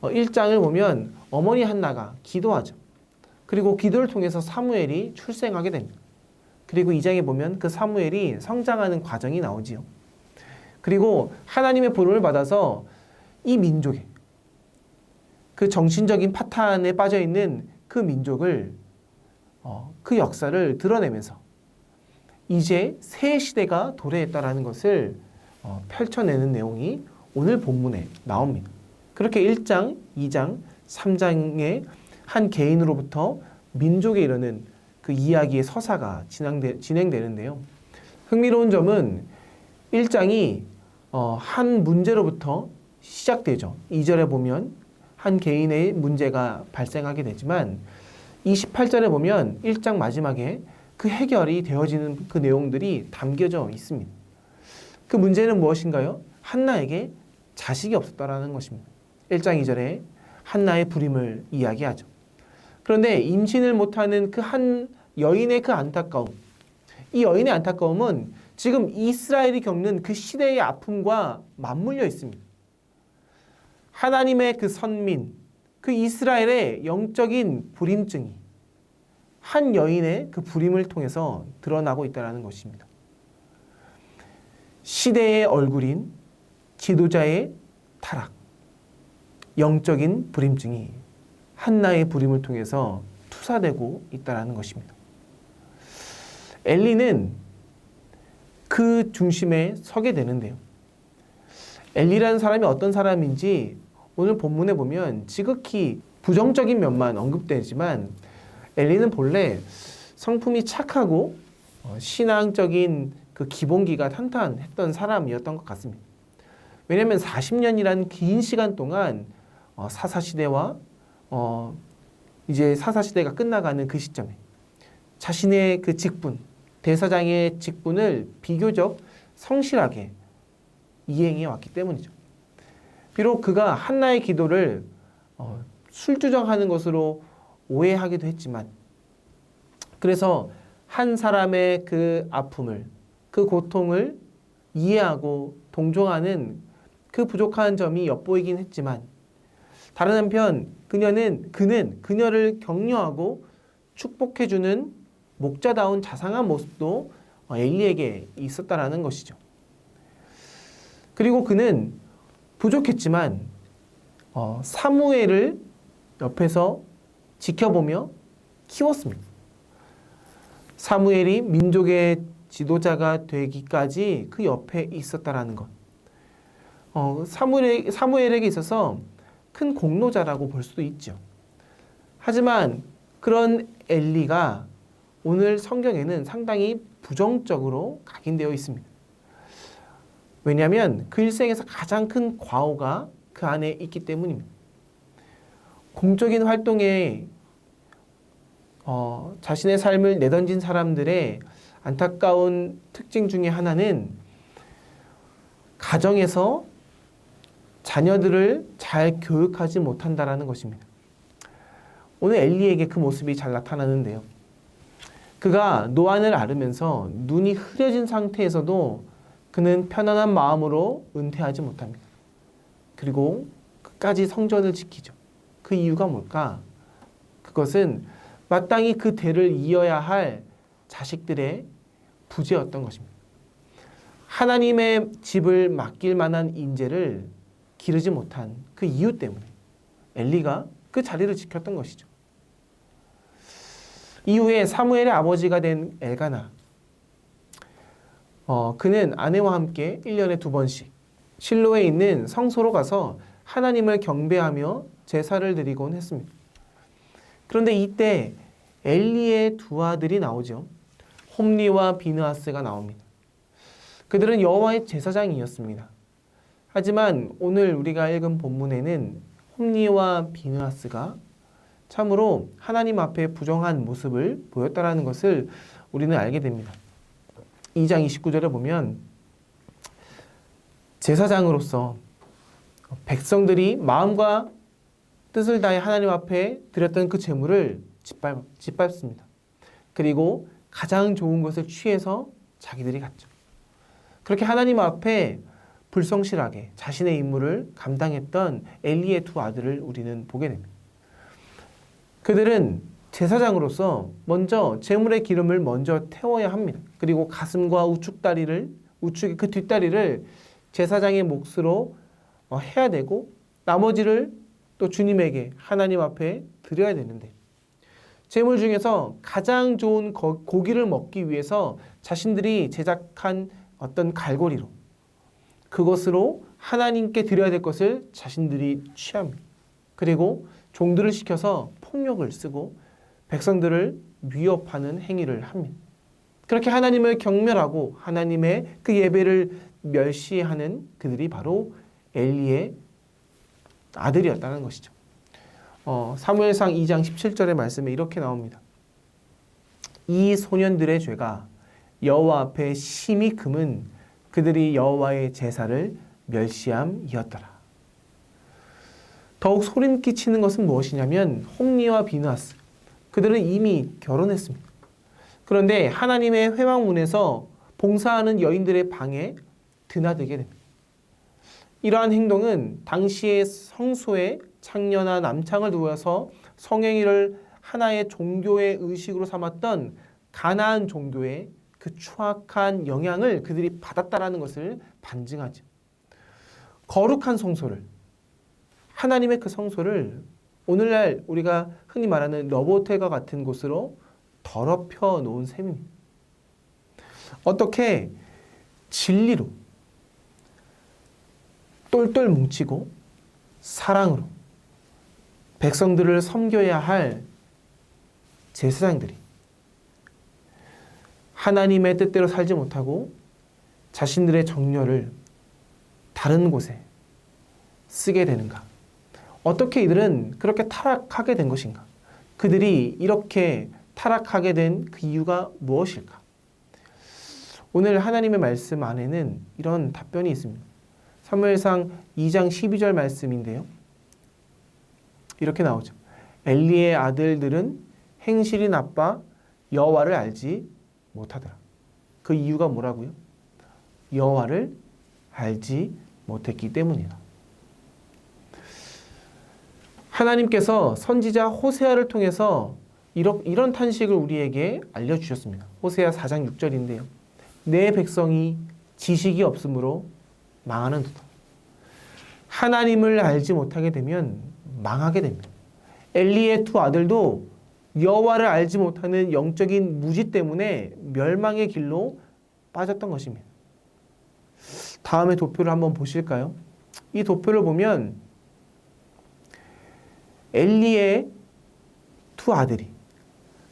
1장을 보면 어머니 한나가 기도하죠. 그리고 기도를 통해서 사무엘이 출생하게 됩니다. 그리고 2장에 보면 그 사무엘이 성장하는 과정이 나오지요. 그리고 하나님의 부름을 받아서 이 민족에 그 정신적인 파탄에 빠져 있는 그 민족을 그 역사를 드러내면서 이제 새 시대가 도래했다라는 것을 펼쳐내는 내용이 오늘 본문에 나옵니다. 그렇게 1장, 2장, 3장의 한 개인으로부터 민족에 이르는 그 이야기의 서사가 진행되는데요. 흥미로운 점은 1장이 한 문제로부터 시작되죠. 2절에 보면 한 개인의 문제가 발생하게 되지만 28절에 보면 1장 마지막에 그 해결이 되어지는 그 내용들이 담겨져 있습니다. 그 문제는 무엇인가요? 한나에게 자식이 없었다라는 것입니다. 1장 2절에 한나의 불임을 이야기하죠. 그런데 임신을 못하는 그 한 여인의 그 안타까움, 이 여인의 안타까움은 지금 이스라엘이 겪는 그 시대의 아픔과 맞물려 있습니다. 하나님의 그 선민, 그 이스라엘의 영적인 불임증이 한 여인의 그 불임을 통해서 드러나고 있다는 것입니다. 시대의 얼굴인 지도자의 타락, 영적인 불임증이 한나의 불임을 통해서 투사되고 있다는 것입니다. 엘리는 그 중심에 서게 되는데요. 엘리라는 사람이 어떤 사람인지 오늘 본문에 보면 지극히 부정적인 면만 언급되지만 엘리는 본래 성품이 착하고 신앙적인 그 기본기가 탄탄했던 사람이었던 것 같습니다. 왜냐하면 40년이라는 긴 시간 동안 사사시대와 이제 사사시대가 끝나가는 그 시점에 자신의 그 직분, 대사장의 직분을 비교적 성실하게 이행해 왔기 때문이죠. 비록 그가 한나의 기도를 술주정하는 것으로 오해하기도 했지만 그래서 한 사람의 그 아픔을, 그 고통을 이해하고 동정하는 그 부족한 점이 엿보이긴 했지만 다른 한편 그는 그녀를 격려하고 축복해주는 목자다운 자상한 모습도 엘리에게 있었다라는 것이죠. 그리고 그는 부족했지만 사무엘을 옆에서 지켜보며 키웠습니다. 사무엘이 민족의 지도자가 되기까지 그 옆에 있었다라는 것. 사무엘에게 있어서 큰 공로자라고 볼 수도 있죠. 하지만 그런 엘리가 오늘 성경에는 상당히 부정적으로 각인되어 있습니다. 왜냐하면 그 일생에서 가장 큰 과오가 그 안에 있기 때문입니다. 공적인 활동에 자신의 삶을 내던진 사람들의 안타까운 특징 중에 하나는 가정에서 자녀들을 잘 교육하지 못한다라는 것입니다. 오늘 엘리에게 그 모습이 잘 나타나는데요. 그가 노안을 앓으면서 눈이 흐려진 상태에서도 그는 편안한 마음으로 은퇴하지 못합니다. 그리고 끝까지 성전을 지키죠. 그 이유가 뭘까? 그것은 마땅히 그 대를 이어야 할 자식들의 부재였던 것입니다. 하나님의 집을 맡길 만한 인재를 기르지 못한 그 이유 때문에 엘리가 그 자리를 지켰던 것이죠. 이후에 사무엘의 아버지가 된 엘가나, 그는 아내와 함께 1년에 2번씩 실로에 있는 성소로 가서 하나님을 경배하며 제사를 드리곤 했습니다. 그런데 이때 엘리의 두 아들이 나오죠. 홈리와 비느하스가 나옵니다. 그들은 여호와의 제사장이었습니다. 하지만 오늘 우리가 읽은 본문에는 홈리와 비느하스가 참으로 하나님 앞에 부정한 모습을 보였다라는 것을 우리는 알게 됩니다. 2장 29절에 보면 제사장으로서 백성들이 마음과 뜻을 다해 하나님 앞에 드렸던 그 제물을 짓밟습니다. 그리고 가장 좋은 것을 취해서 자기들이 갔죠. 그렇게 하나님 앞에 불성실하게 자신의 임무를 감당했던 엘리의 두 아들을 우리는 보게 됩니다. 그들은 제사장으로서 먼저 제물의 기름을 먼저 태워야 합니다. 그리고 가슴과 우측의 그 뒷다리를 제사장의 몫으로 해야 되고 나머지를 또 주님에게 하나님 앞에 드려야 되는데 제물 중에서 가장 좋은 고기를 먹기 위해서 자신들이 제작한 어떤 갈고리로 그것으로 하나님께 드려야 될 것을 자신들이 취합니다. 그리고 종들을 시켜서 폭력을 쓰고 백성들을 위협하는 행위를 합니다. 그렇게 하나님을 경멸하고 하나님의 그 예배를 멸시하는 그들이 바로 엘리의 아들이었다는 것이죠. 사무엘상 2장 17절의 말씀에 이렇게 나옵니다. 이 소년들의 죄가 여호와 앞에 심히 금은 그들이 여호와의 제사를 멸시함이었더라. 더욱 소름 끼치는 것은 무엇이냐면 홈리와 비느하스, 그들은 이미 결혼했습니다. 그런데 하나님의 회막문에서 봉사하는 여인들의 방에 드나들게 됩니다. 이러한 행동은 당시의 성소에 창녀나 남창을 두어서 성행위를 하나의 종교의 의식으로 삼았던 가나안 종교의 그 추악한 영향을 그들이 받았다라는 것을 반증하죠. 거룩한 성소를, 하나님의 그 성소를 오늘날 우리가 흔히 말하는 러브호텔과 같은 곳으로 더럽혀 놓은 셈입니다. 어떻게 진리로 똘똘 뭉치고 사랑으로 백성들을 섬겨야 할 제사장들이 하나님의 뜻대로 살지 못하고 자신들의 정열을 다른 곳에 쓰게 되는가? 어떻게 이들은 그렇게 타락하게 된 것인가? 그들이 이렇게 타락하게 된 그 이유가 무엇일까? 오늘 하나님의 말씀 안에는 이런 답변이 있습니다. 사무엘상 2장 12절 말씀인데요. 이렇게 나오죠. 엘리의 아들들은 행실이 나빠 여호와를 알지 못하더라. 그 이유가 뭐라고요? 여호와를 알지 못했기 때문이다. 하나님께서 선지자 호세아를 통해서 이런 탄식을 우리에게 알려주셨습니다. 호세아 4장 6절인데요. 내 백성이 지식이 없으므로 망하는도다. 하나님을 알지 못하게 되면 망하게 됩니다. 엘리의 두 아들도 여호와를 알지 못하는 영적인 무지 때문에 멸망의 길로 빠졌던 것입니다. 다음에 도표를 한번 보실까요? 이 도표를 보면 엘리의 두 아들이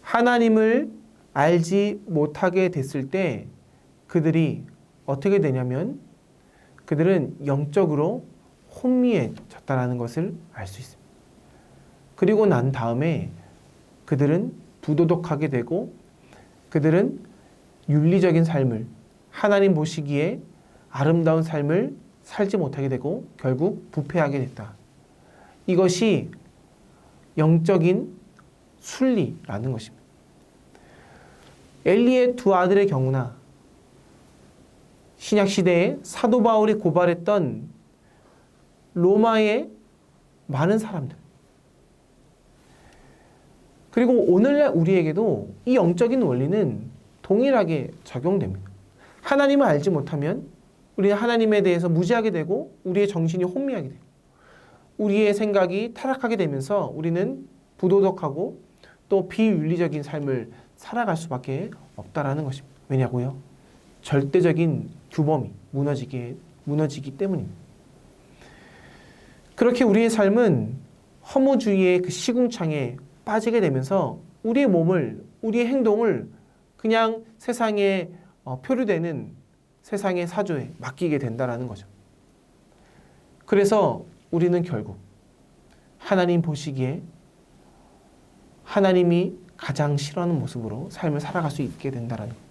하나님을 알지 못하게 됐을 때 그들이 어떻게 되냐면 그들은 영적으로 혼미해졌다는 것을 알 수 있습니다. 그리고 난 다음에 그들은 부도덕하게 되고 그들은 윤리적인 삶을 하나님 보시기에 아름다운 삶을 살지 못하게 되고 결국 부패하게 됐다. 이것이 영적인 순리라는 것입니다. 엘리의 두 아들의 경우나 신약시대에 사도 바울이 고발했던 로마의 많은 사람들, 그리고 오늘날 우리에게도 이 영적인 원리는 동일하게 적용됩니다. 하나님을 알지 못하면 우리는 하나님에 대해서 무지하게 되고 우리의 정신이 혼미하게 되고 우리의 생각이 타락하게 되면서 우리는 부도덕하고 또 비윤리적인 삶을 살아갈 수밖에 없다라는 것입니다. 왜냐고요? 절대적인 규범이 무너지기 때문입니다. 그렇게 우리의 삶은 허무주의의 그 시궁창에 빠지게 되면서 우리의 몸을, 우리의 행동을 그냥 세상에 표류되는 세상의 사조에 맡기게 된다는 거죠. 그래서 우리는 결국 하나님 보시기에 하나님이 가장 싫어하는 모습으로 삶을 살아갈 수 있게 된다는 거예요.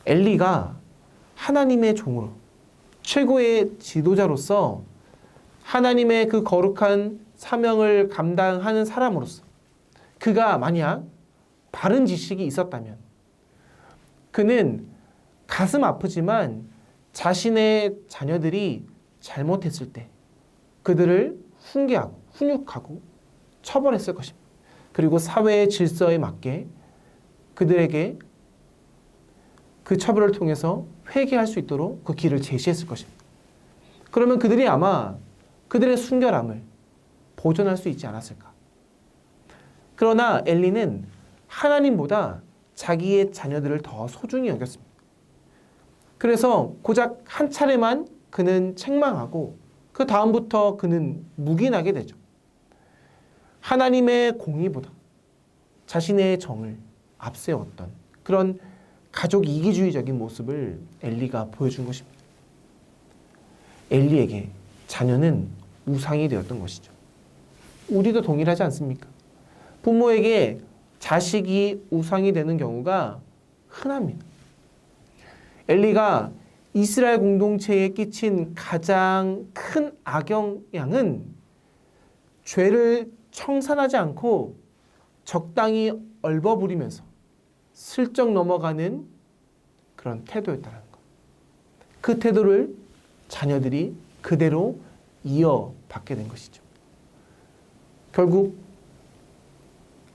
엘리가 하나님의 종으로 최고의 지도자로서 하나님의 그 거룩한 사명을 감당하는 사람으로서 그가 만약 바른 지식이 있었다면 그는 가슴 아프지만 자신의 자녀들이 잘못했을 때 그들을 훈계하고 훈육하고 처벌했을 것입니다. 그리고 사회의 질서에 맞게 그들에게 그 처벌을 통해서 회개할 수 있도록 그 길을 제시했을 것입니다. 그러면 그들이 아마 그들의 순결함을 보존할 수 있지 않았을까. 그러나 엘리는 하나님보다 자기의 자녀들을 더 소중히 여겼습니다. 그래서 고작 한 차례만 그는 책망하고 그 다음부터 그는 묵인하게 되죠. 하나님의 공의보다 자신의 정을 앞세웠던 그런 가족 이기주의적인 모습을 엘리가 보여준 것입니다. 엘리에게 자녀는 우상이 되었던 것이죠. 우리도 동일하지 않습니까? 부모에게 자식이 우상이 되는 경우가 흔합니다. 엘리가 이스라엘 공동체에 끼친 가장 큰 악영향은 죄를 청산하지 않고 적당히 얼버무리면서 슬쩍 넘어가는 그런 태도였다는 것. 그 태도를 자녀들이 그대로 이어받게 된 것이죠. 결국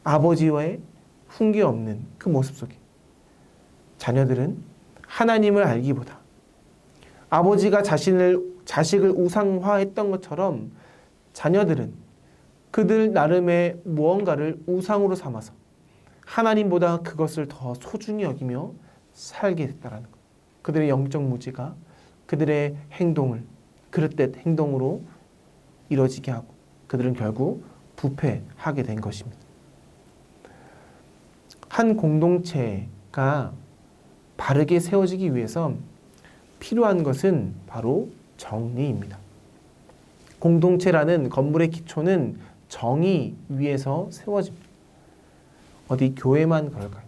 아버지와의 훈계 없는 그 모습 속에 자녀들은 하나님을 알기보다 아버지가 자식을 우상화했던 것처럼 자녀들은 그들 나름의 무언가를 우상으로 삼아서 하나님보다 그것을 더 소중히 여기며 살게 됐다는 것. 그들의 영적 무지가 그들의 행동을 그릇된 행동으로 이루어지게 하고 그들은 결국 부패하게 된 것입니다. 한 공동체가 바르게 세워지기 위해서 필요한 것은 바로 정의입니다. 공동체라는 건물의 기초는 정의 위에서 세워집니다. 어디 교회만 그럴까요?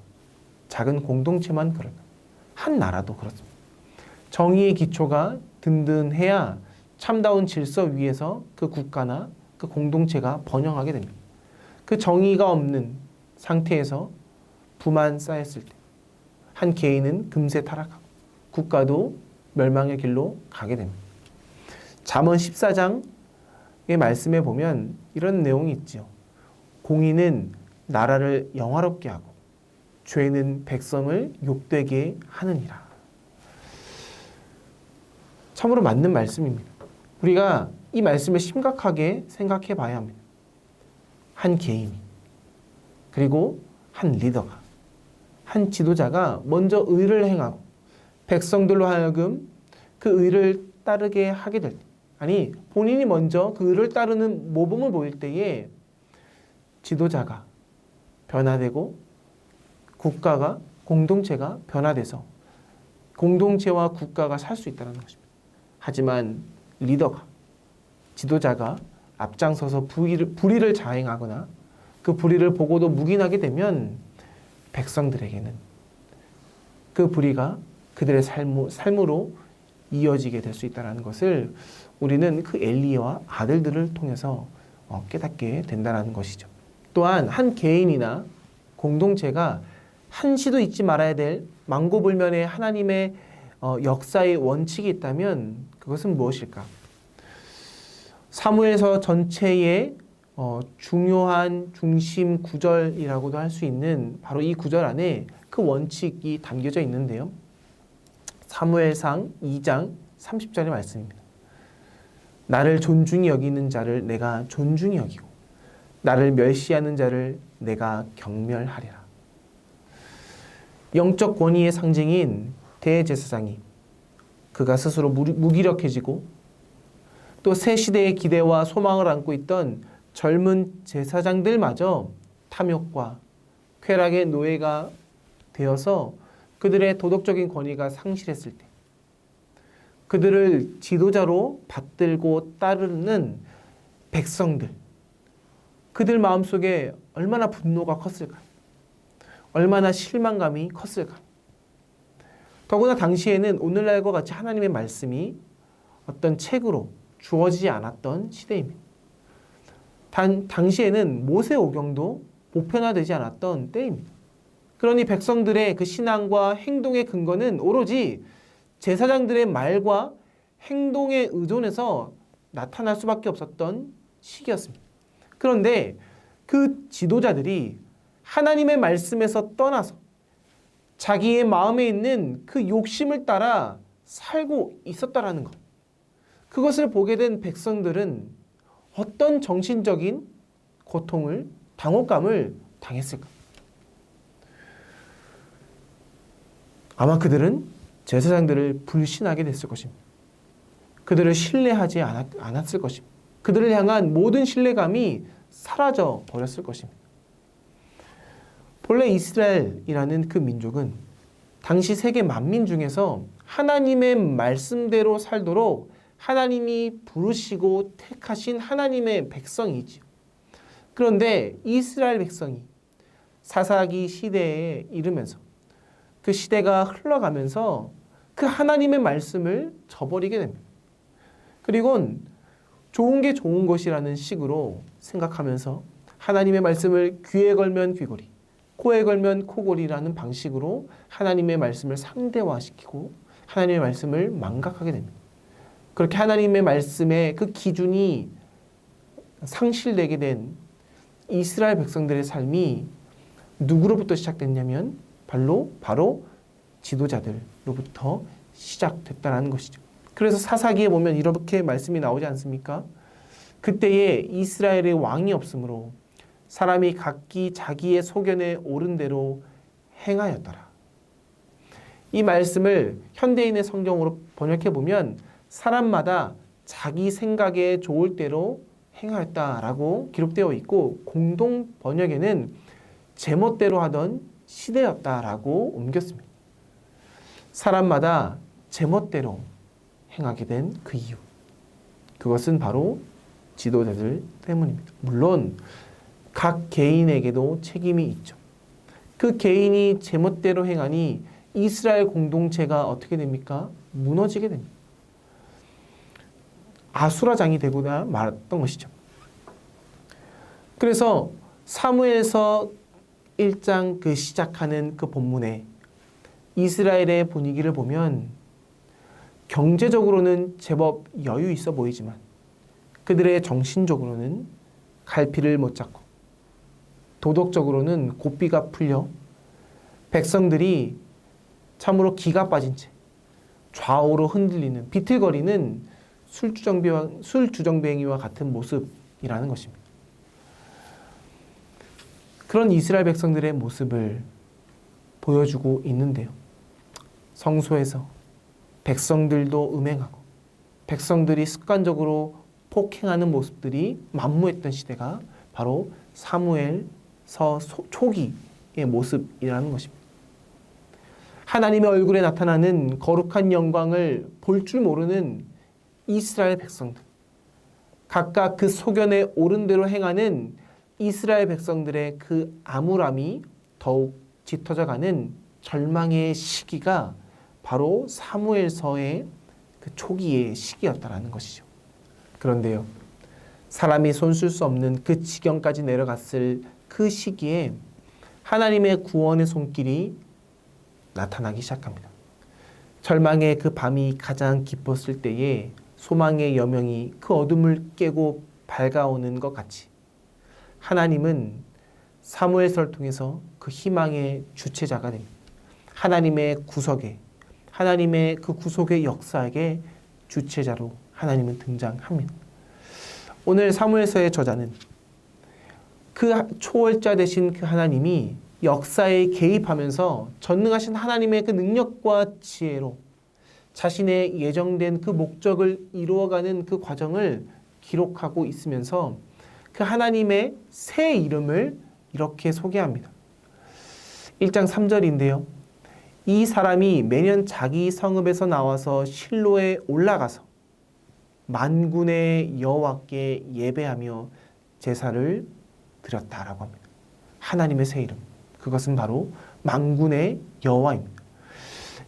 작은 공동체만 그럴까요? 한 나라도 그렇습니다. 정의의 기초가 든든해야 참다운 질서 위에서 그 국가나 그 공동체가 번영하게 됩니다. 그 정의가 없는 상태에서 부만 쌓였을 때 한 개인은 금세 타락하고 국가도 멸망의 길로 가게 됩니다. 잠언 14장의 말씀에 보면 이런 내용이 있죠. 공의는 나라를 영화롭게 하고 죄는 백성을 욕되게 하느니라. 참으로 맞는 말씀입니다. 우리가 이 말씀을 심각하게 생각해 봐야 합니다. 한 개인이 그리고 한 리더가 한 지도자가 먼저 의를 행하고 백성들로 하여금 그 의를 따르게 하게 될 때, 아니 본인이 먼저 그 의를 따르는 모범을 보일 때에 지도자가 변화되고 국가가 공동체가 변화돼서 공동체와 국가가 살 수 있다는 것입니다. 하지만 리더가 지도자가 앞장서서 불의를 자행하거나 그 불의를 보고도 묵인하게 되면 백성들에게는 그 불의가 그들의 삶으로 이어지게 될 수 있다는 것을 우리는 그 엘리와 아들들을 통해서 깨닫게 된다는 것이죠. 또한 한 개인이나 공동체가 한시도 잊지 말아야 될 망고불면의 하나님의 역사의 원칙이 있다면 그것은 무엇일까? 사무엘서 전체의 중요한 중심 구절이라고도 할 수 있는 바로 이 구절 안에 그 원칙이 담겨져 있는데요. 사무엘상 2장 30절의 말씀입니다. 나를 존중히 여기는 자를 내가 존중히 여기고 나를 멸시하는 자를 내가 경멸하리라. 영적 권위의 상징인 대제사장이 그가 스스로 무기력해지고 또 새 시대의 기대와 소망을 안고 있던 젊은 제사장들마저 탐욕과 쾌락의 노예가 되어서 그들의 도덕적인 권위가 상실했을 때 그들을 지도자로 받들고 따르는 백성들, 그들 마음속에 얼마나 분노가 컸을까? 얼마나 실망감이 컸을까? 더구나 당시에는 오늘날과 같이 하나님의 말씀이 어떤 책으로 주어지지 않았던 시대입니다. 당시에는 모세오경도 보편화되지 않았던 때입니다. 그러니 백성들의 그 신앙과 행동의 근거는 오로지 제사장들의 말과 행동에 의존해서 나타날 수밖에 없었던 시기였습니다. 그런데 그 지도자들이 하나님의 말씀에서 떠나서 자기의 마음에 있는 그 욕심을 따라 살고 있었다라는 것. 그것을 보게 된 백성들은 어떤 정신적인 고통을, 당혹감을 당했을까? 아마 그들은 제사장들을 불신하게 됐을 것입니다. 그들을 신뢰하지 않았을 것입니다. 그들을 향한 모든 신뢰감이 사라져 버렸을 것입니다. 본래 이스라엘이라는 그 민족은 당시 세계 만민 중에서 하나님의 말씀대로 살도록 하나님이 부르시고 택하신 하나님의 백성이지요. 그런데 이스라엘 백성이 사사기 시대에 이르면서 그 시대가 흘러가면서 그 하나님의 말씀을 저버리게 됩니다. 그리고는 좋은 게 좋은 것이라는 식으로 생각하면서 하나님의 말씀을 귀에 걸면 귀걸이, 코에 걸면 코걸이라는 방식으로 하나님의 말씀을 상대화시키고 하나님의 말씀을 망각하게 됩니다. 그렇게 하나님의 말씀의 그 기준이 상실되게 된 이스라엘 백성들의 삶이 누구로부터 시작됐냐면 바로 지도자들로부터 시작됐다는 것이죠. 그래서 사사기에 보면 이렇게 말씀이 나오지 않습니까? 그때에 이스라엘의 왕이 없으므로 사람이 각기 자기의 소견에 옳은 대로 행하였더라. 이 말씀을 현대인의 성경으로 번역해 보면 사람마다 자기 생각에 좋을 대로 행하였다라고 기록되어 있고 공동 번역에는 제멋대로 하던 시대였다라고 옮겼습니다. 사람마다 제멋대로 행하게 된 그 이유, 그것은 바로 지도자들 때문입니다. 물론 각 개인에게도 책임이 있죠. 그 개인이 제멋대로 행하니 이스라엘 공동체가 어떻게 됩니까? 무너지게 됩니다. 아수라장이 되고나 말았던 것이죠. 그래서 사무엘서 1장 그 시작하는 그 본문에 이스라엘의 분위기를 보면 경제적으로는 제법 여유 있어 보이지만 그들의 정신적으로는 갈피를 못 잡고 도덕적으로는 고삐가 풀려 백성들이 참으로 기가 빠진 채 좌우로 흔들리는 비틀거리는 술주정뱅이와 같은 모습이라는 것입니다. 그런 이스라엘 백성들의 모습을 보여주고 있는데요. 성소에서 백성들도 음행하고 백성들이 습관적으로 폭행하는 모습들이 만무했던 시대가 바로 사무엘서 초기의 모습이라는 것입니다. 하나님의 얼굴에 나타나는 거룩한 영광을 볼 줄 모르는 이스라엘 백성들, 각각 그 소견에 옳은 대로 행하는 이스라엘 백성들의 그 암울함이 더욱 짙어져가는 절망의 시기가 바로 사무엘서의 그 초기의 시기였다라는 것이죠. 그런데요, 사람이 손쓸 수 없는 그 지경까지 내려갔을 그 시기에 하나님의 구원의 손길이 나타나기 시작합니다. 절망의 그 밤이 가장 깊었을 때에 소망의 여명이 그 어둠을 깨고 밝아오는 것 같이 하나님은 사무엘서를 통해서 그 희망의 주체자가 됩니다. 하나님의 구석에 하나님의 그 구속의 역사에게 주체자로 하나님은 등장합니다. 오늘 사무엘서의 저자는 그 초월자 되신 그 하나님이 역사에 개입하면서 전능하신 하나님의 그 능력과 지혜로 자신의 예정된 그 목적을 이루어가는 그 과정을 기록하고 있으면서 그 하나님의 새 이름을 이렇게 소개합니다. 1장 3절인데요. 이 사람이 매년 자기 성읍에서 나와서 실로에 올라가서 만군의 여호와께 예배하며 제사를 드렸다라고 합니다. 하나님의 새 이름. 그것은 바로 만군의 여호와입니다.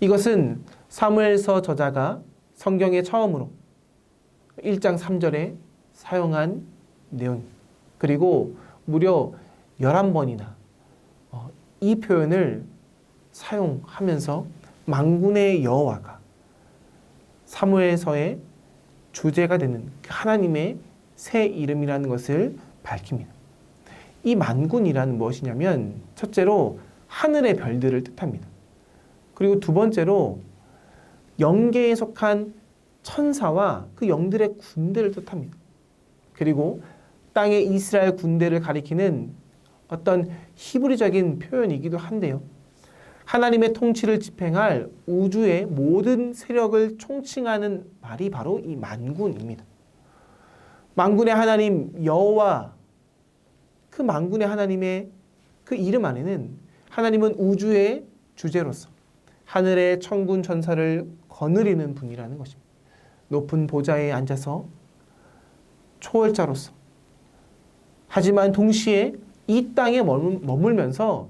이것은 사무엘서 저자가 성경에 처음으로 1장 3절에 사용한 내용입니다. 그리고 무려 11번이나 이 표현을 사용하면서 만군의 여호와가 사무엘서의 주제가 되는 하나님의 새 이름이라는 것을 밝힙니다. 이 만군이라는 무엇이냐면 첫째로 하늘의 별들을 뜻합니다. 그리고 두 번째로 영계에 속한 천사와 그 영들의 군대를 뜻합니다. 그리고 땅의 이스라엘 군대를 가리키는 어떤 히브리적인 표현이기도 한데요. 하나님의 통치를 집행할 우주의 모든 세력을 총칭하는 말이 바로 이 만군입니다. 만군의 하나님 여호와, 그 만군의 하나님의 그 이름 안에는 하나님은 우주의 주제로서 하늘의 천군 천사를 거느리는 분이라는 것입니다. 높은 보좌에 앉아서 초월자로서, 하지만 동시에 이 땅에 머물면서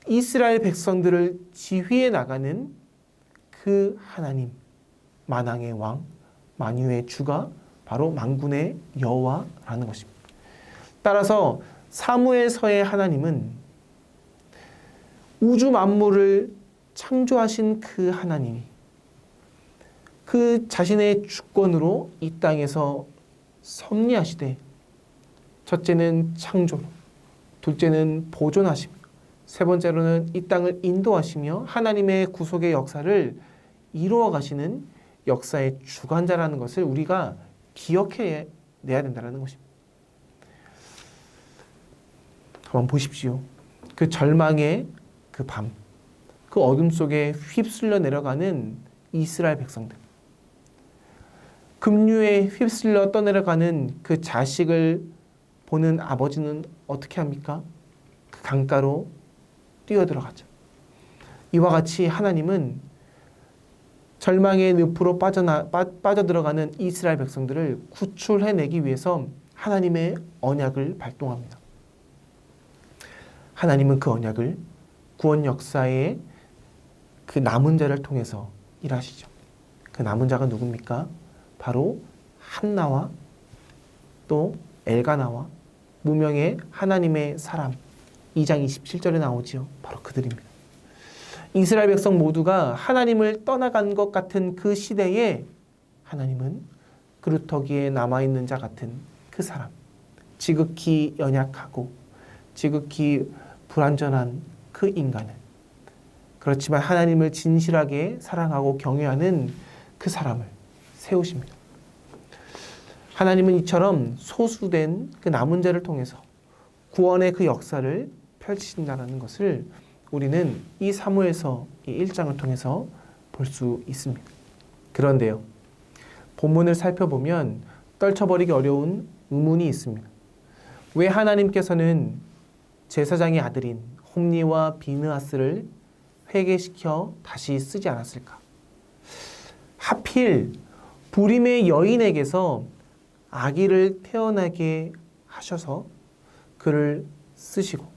이스라엘 백성들을 지휘해 나가는 그 하나님, 만왕의 왕, 만유의 주가 바로 만군의 여호와라는 것입니다. 따라서 사무엘서의 하나님은 우주 만물을 창조하신 그 하나님이 그 자신의 주권으로 이 땅에서 섭리하시되, 첫째는 창조로, 둘째는 보존하시며, 세 번째로는 이 땅을 인도하시며 하나님의 구속의 역사를 이루어 가시는 역사의 주관자라는 것을 우리가 기억해 내야 된다는 것입니다. 한번 보십시오. 그 절망의 그 밤, 그 어둠 속에 휩쓸려 내려가는 이스라엘 백성들, 급류에 휩쓸려 떠내려가는 그 자식을 보는 아버지는 어떻게 합니까? 그 강가로 뛰어들어가죠. 이와 같이 하나님은 절망의 늪으로 빠져들어가는 이스라엘 백성들을 구출해내기 위해서 하나님의 언약을 발동합니다. 하나님은 그 언약을 구원 역사의 그 남은 자를 통해서 일하시죠. 그 남은 자가 누굽니까? 바로 한나와 또 엘가나와 무명의 하나님의 사람, 2장 27절에 나오지요. 바로 그들입니다. 이스라엘 백성 모두가 하나님을 떠나간 것 같은 그 시대에 하나님은 그루터기에 남아있는 자 같은 그 사람, 지극히 연약하고 지극히 불완전한 그 인간을, 그렇지만 하나님을 진실하게 사랑하고 경외하는 그 사람을 세우십니다. 하나님은 이처럼 소수된 그 남은 자를 통해서 구원의 그 역사를 펼치신다는 것을 우리는 이 사무엘서 1장을 통해서 볼 수 있습니다. 그런데요, 본문을 살펴보면 떨쳐버리기 어려운 의문이 있습니다. 왜 하나님께서는 제사장의 아들인 홈니와 비느하스를 회개시켜 다시 쓰지 않았을까? 하필 부림의 여인에게서 아기를 태어나게 하셔서 그를 쓰시고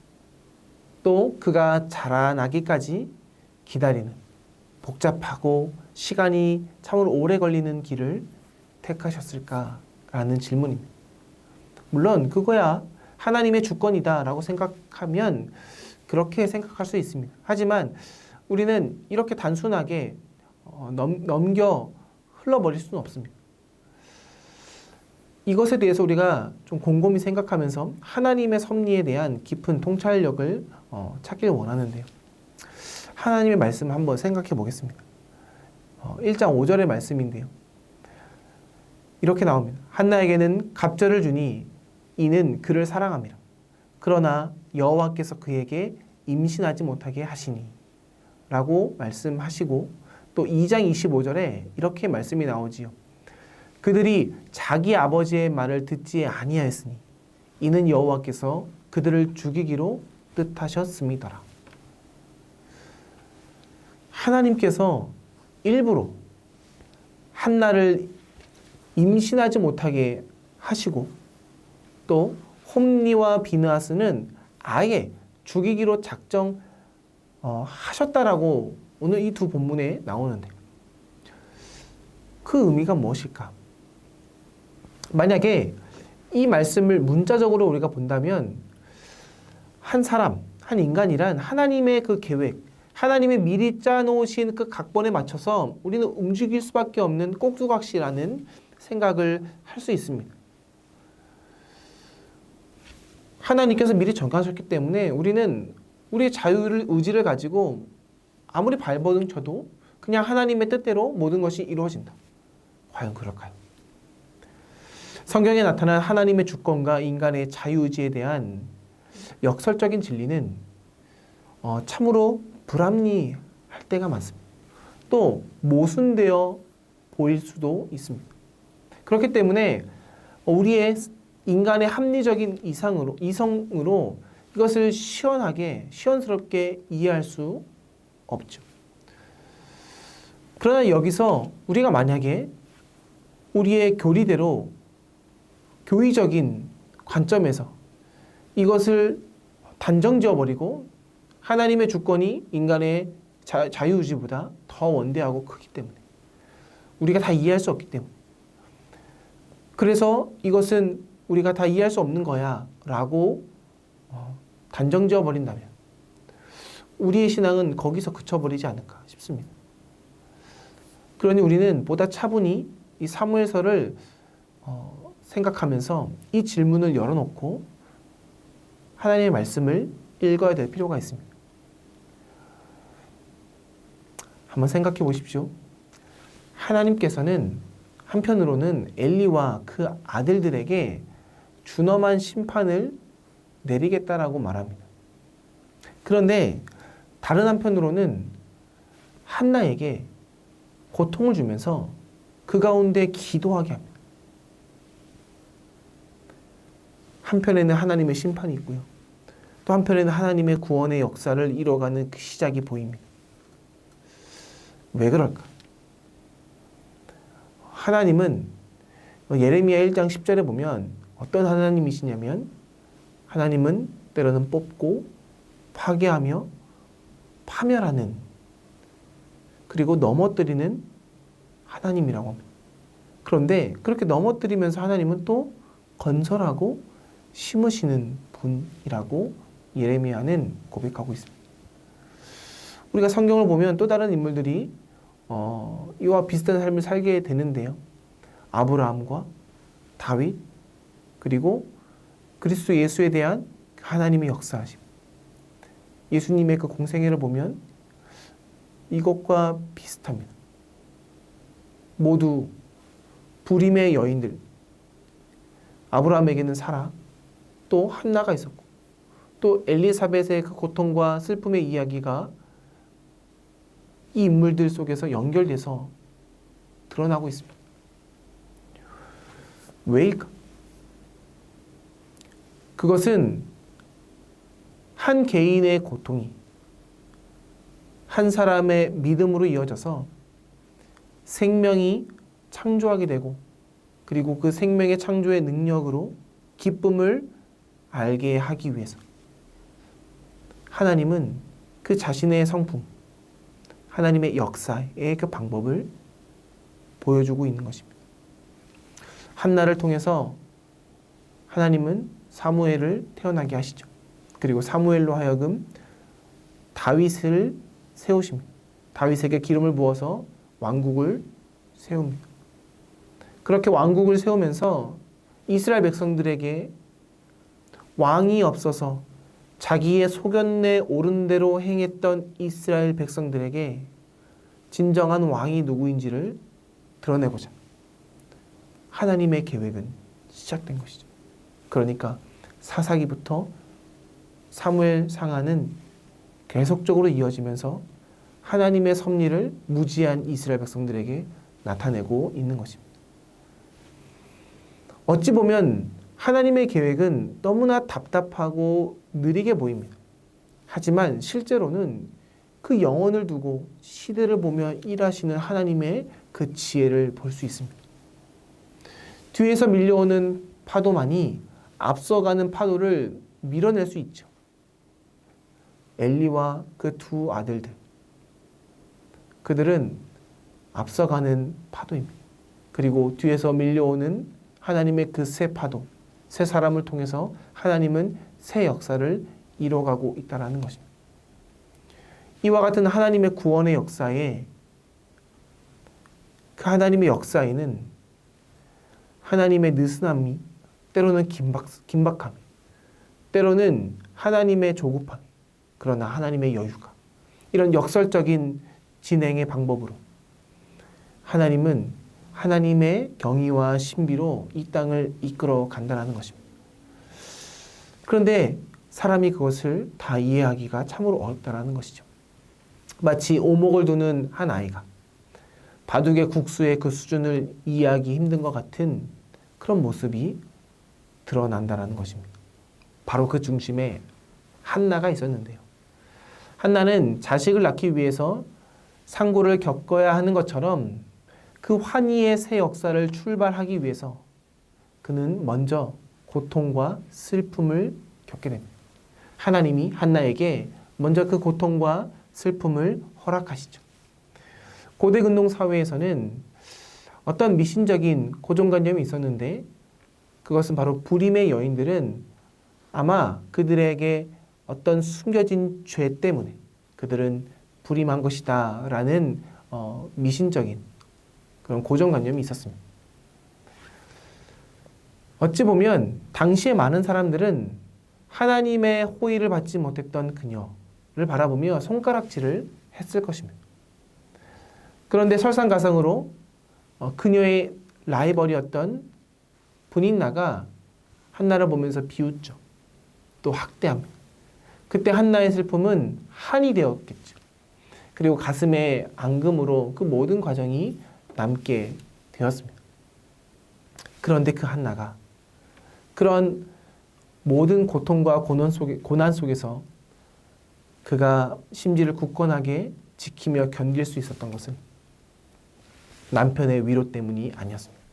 또 그가 자라나기까지 기다리는 복잡하고 시간이 참으로 오래 걸리는 길을 택하셨을까라는 질문입니다. 물론 그거야 하나님의 주권이다라고 생각하면 그렇게 생각할 수 있습니다. 하지만 우리는 이렇게 단순하게 넘겨 흘러버릴 수는 없습니다. 이것에 대해서 우리가 좀 곰곰이 생각하면서 하나님의 섭리에 대한 깊은 통찰력을 찾길 원하는데요. 하나님의 말씀을 한번 생각해 보겠습니다. 1장 5절의 말씀인데요. 이렇게 나옵니다. 한나에게는 갑절을 주니 이는 그를 사랑함이라. 그러나 여호와께서 그에게 임신하지 못하게 하시니 라고 말씀하시고 또 2장 25절에 이렇게 말씀이 나오지요. 그들이 자기 아버지의 말을 듣지 아니하였으니 이는 여호와께서 그들을 죽이기로 뜻하셨음이더라. 하나님께서 일부러 한나를 임신하지 못하게 하시고 또 홈리와 비느하스는 아예 죽이기로 하셨다라고 오늘 이 두 본문에 나오는데 그 의미가 무엇일까? 만약에 이 말씀을 문자적으로 우리가 본다면 한 사람, 한 인간이란 하나님의 그 계획, 하나님이 미리 짜놓으신 그 각본에 맞춰서 우리는 움직일 수밖에 없는 꼭두각시라는 생각을 할 수 있습니다. 하나님께서 미리 정하셨기 때문에 우리는 우리의 의지를 가지고 아무리 발버둥 쳐도 그냥 하나님의 뜻대로 모든 것이 이루어진다. 과연 그럴까요? 성경에 나타난 하나님의 주권과 인간의 자유의지에 대한 역설적인 진리는 참으로 불합리할 때가 많습니다. 또 모순되어 보일 수도 있습니다. 그렇기 때문에 우리의 인간의 합리적인 이성으로 이것을 시원스럽게 이해할 수 없죠. 그러나 여기서 우리가 만약에 우리의 교리적인 관점에서 이것을 단정지어버리고 하나님의 주권이 인간의 자유의지보다 더 원대하고 크기 때문에 우리가 다 이해할 수 없기 때문에 그래서 이것은 우리가 다 이해할 수 없는 거야 라고 단정지어버린다면 우리의 신앙은 거기서 그쳐버리지 않을까 싶습니다. 그러니 우리는 보다 차분히 이 사무엘서를 생각하면서 이 질문을 열어놓고 하나님의 말씀을 읽어야 될 필요가 있습니다. 한번 생각해 보십시오. 하나님께서는 한편으로는 엘리와 그 아들들에게 준엄한 심판을 내리겠다라고 말합니다. 그런데 다른 한편으로는 한나에게 고통을 주면서 그 가운데 기도하게 합니다. 한편에는 하나님의 심판이 있고요. 또 한편에는 하나님의 구원의 역사를 이뤄가는 그 시작이 보입니다. 왜 그럴까? 하나님은 예레미야 1장 10절에 보면 어떤 하나님이시냐면 하나님은 때로는 뽑고 파괴하며 파멸하는 그리고 넘어뜨리는 하나님이라고 합니다. 그런데 그렇게 넘어뜨리면서 하나님은 또 건설하고 심으시는 분이라고 예레미야는 고백하고 있습니다. 우리가 성경을 보면 또 다른 인물들이 이와 비슷한 삶을 살게 되는데요. 아브라함과 다윗 그리고 그리스도 예수에 대한 하나님의 역사하심. 예수님의 그 공생애를 보면 이것과 비슷합니다. 모두 불임의 여인들. 아브라함에게는 사라, 또 한나가 있었고 또 엘리사벳의 그 고통과 슬픔의 이야기가 이 인물들 속에서 연결돼서 드러나고 있습니다. 왜일까? 그것은 한 개인의 고통이 한 사람의 믿음으로 이어져서 생명이 창조하게 되고 그리고 그 생명의 창조의 능력으로 기쁨을 알게 하기 위해서 하나님은 그 자신의 성품, 하나님의 역사의 그 방법을 보여주고 있는 것입니다. 한나를 통해서 하나님은 사무엘을 태어나게 하시죠. 그리고 사무엘로 하여금 다윗을 세우십니다. 다윗에게 기름을 부어서 왕국을 세웁니다. 그렇게 왕국을 세우면서 이스라엘 백성들에게 왕이 없어서 자기의 소견에 옳은 대로 행했던 이스라엘 백성들에게 진정한 왕이 누구인지를 드러내고자 하나님의 계획은 시작된 것이죠. 그러니까 사사기부터 사무엘 상하는 계속적으로 이어지면서 하나님의 섭리를 무지한 이스라엘 백성들에게 나타내고 있는 것입니다. 어찌 보면 하나님의 계획은 너무나 답답하고 느리게 보입니다. 하지만 실제로는 그 영혼을 두고 시대를 보며 일하시는 하나님의 그 지혜를 볼 수 있습니다. 뒤에서 밀려오는 파도만이 앞서가는 파도를 밀어낼 수 있죠. 엘리와 그 두 아들들, 그들은 앞서가는 파도입니다. 그리고 뒤에서 밀려오는 하나님의 그 새 파도, 새 사람을 통해서 하나님은 새 역사를 이뤄가고 있다는 것입니다. 이와 같은 하나님의 구원의 역사에, 그 하나님의 역사에는 하나님의 느슨함이, 때로는 긴박함이, 때로는 하나님의 조급함이, 그러나 하나님의 여유가, 이런 역설적인 진행의 방법으로 하나님은 하나님의 경의와 신비로 이 땅을 이끌어 간다는 것입니다. 그런데 사람이 그것을 다 이해하기가 참으로 어렵다는 것이죠. 마치 오목을 두는 한 아이가 바둑의 국수의 그 수준을 이해하기 힘든 것 같은 그런 모습이 드러난다는 것입니다. 바로 그 중심에 한나가 있었는데요. 한나는 자식을 낳기 위해서 상고를 겪어야 하는 것처럼 그 환희의 새 역사를 출발하기 위해서 그는 먼저 고통과 슬픔을 겪게 됩니다. 하나님이 한나에게 먼저 그 고통과 슬픔을 허락하시죠. 고대 근동 사회에서는 어떤 미신적인 고정관념이 있었는데, 그것은 바로 불임의 여인들은 아마 그들에게 어떤 숨겨진 죄 때문에 그들은 불임한 것이다 라는 미신적인 그런 고정관념이 있었습니다. 어찌 보면 당시에 많은 사람들은 하나님의 호의를 받지 못했던 그녀를 바라보며 손가락질을 했을 것입니다. 그런데 설상가상으로 그녀의 라이벌이었던 분인나가 한나를 보면서 비웃죠. 또 학대합니다. 그때 한나의 슬픔은 한이 되었겠죠. 그리고 가슴에 앙금으로 그 모든 과정이 남게 되었습니다. 그런데 그 한나가 그런 모든 고통과 고난 속에서 그가 심지를 굳건하게 지키며 견딜 수 있었던 것은 남편의 위로 때문이 아니었습니다.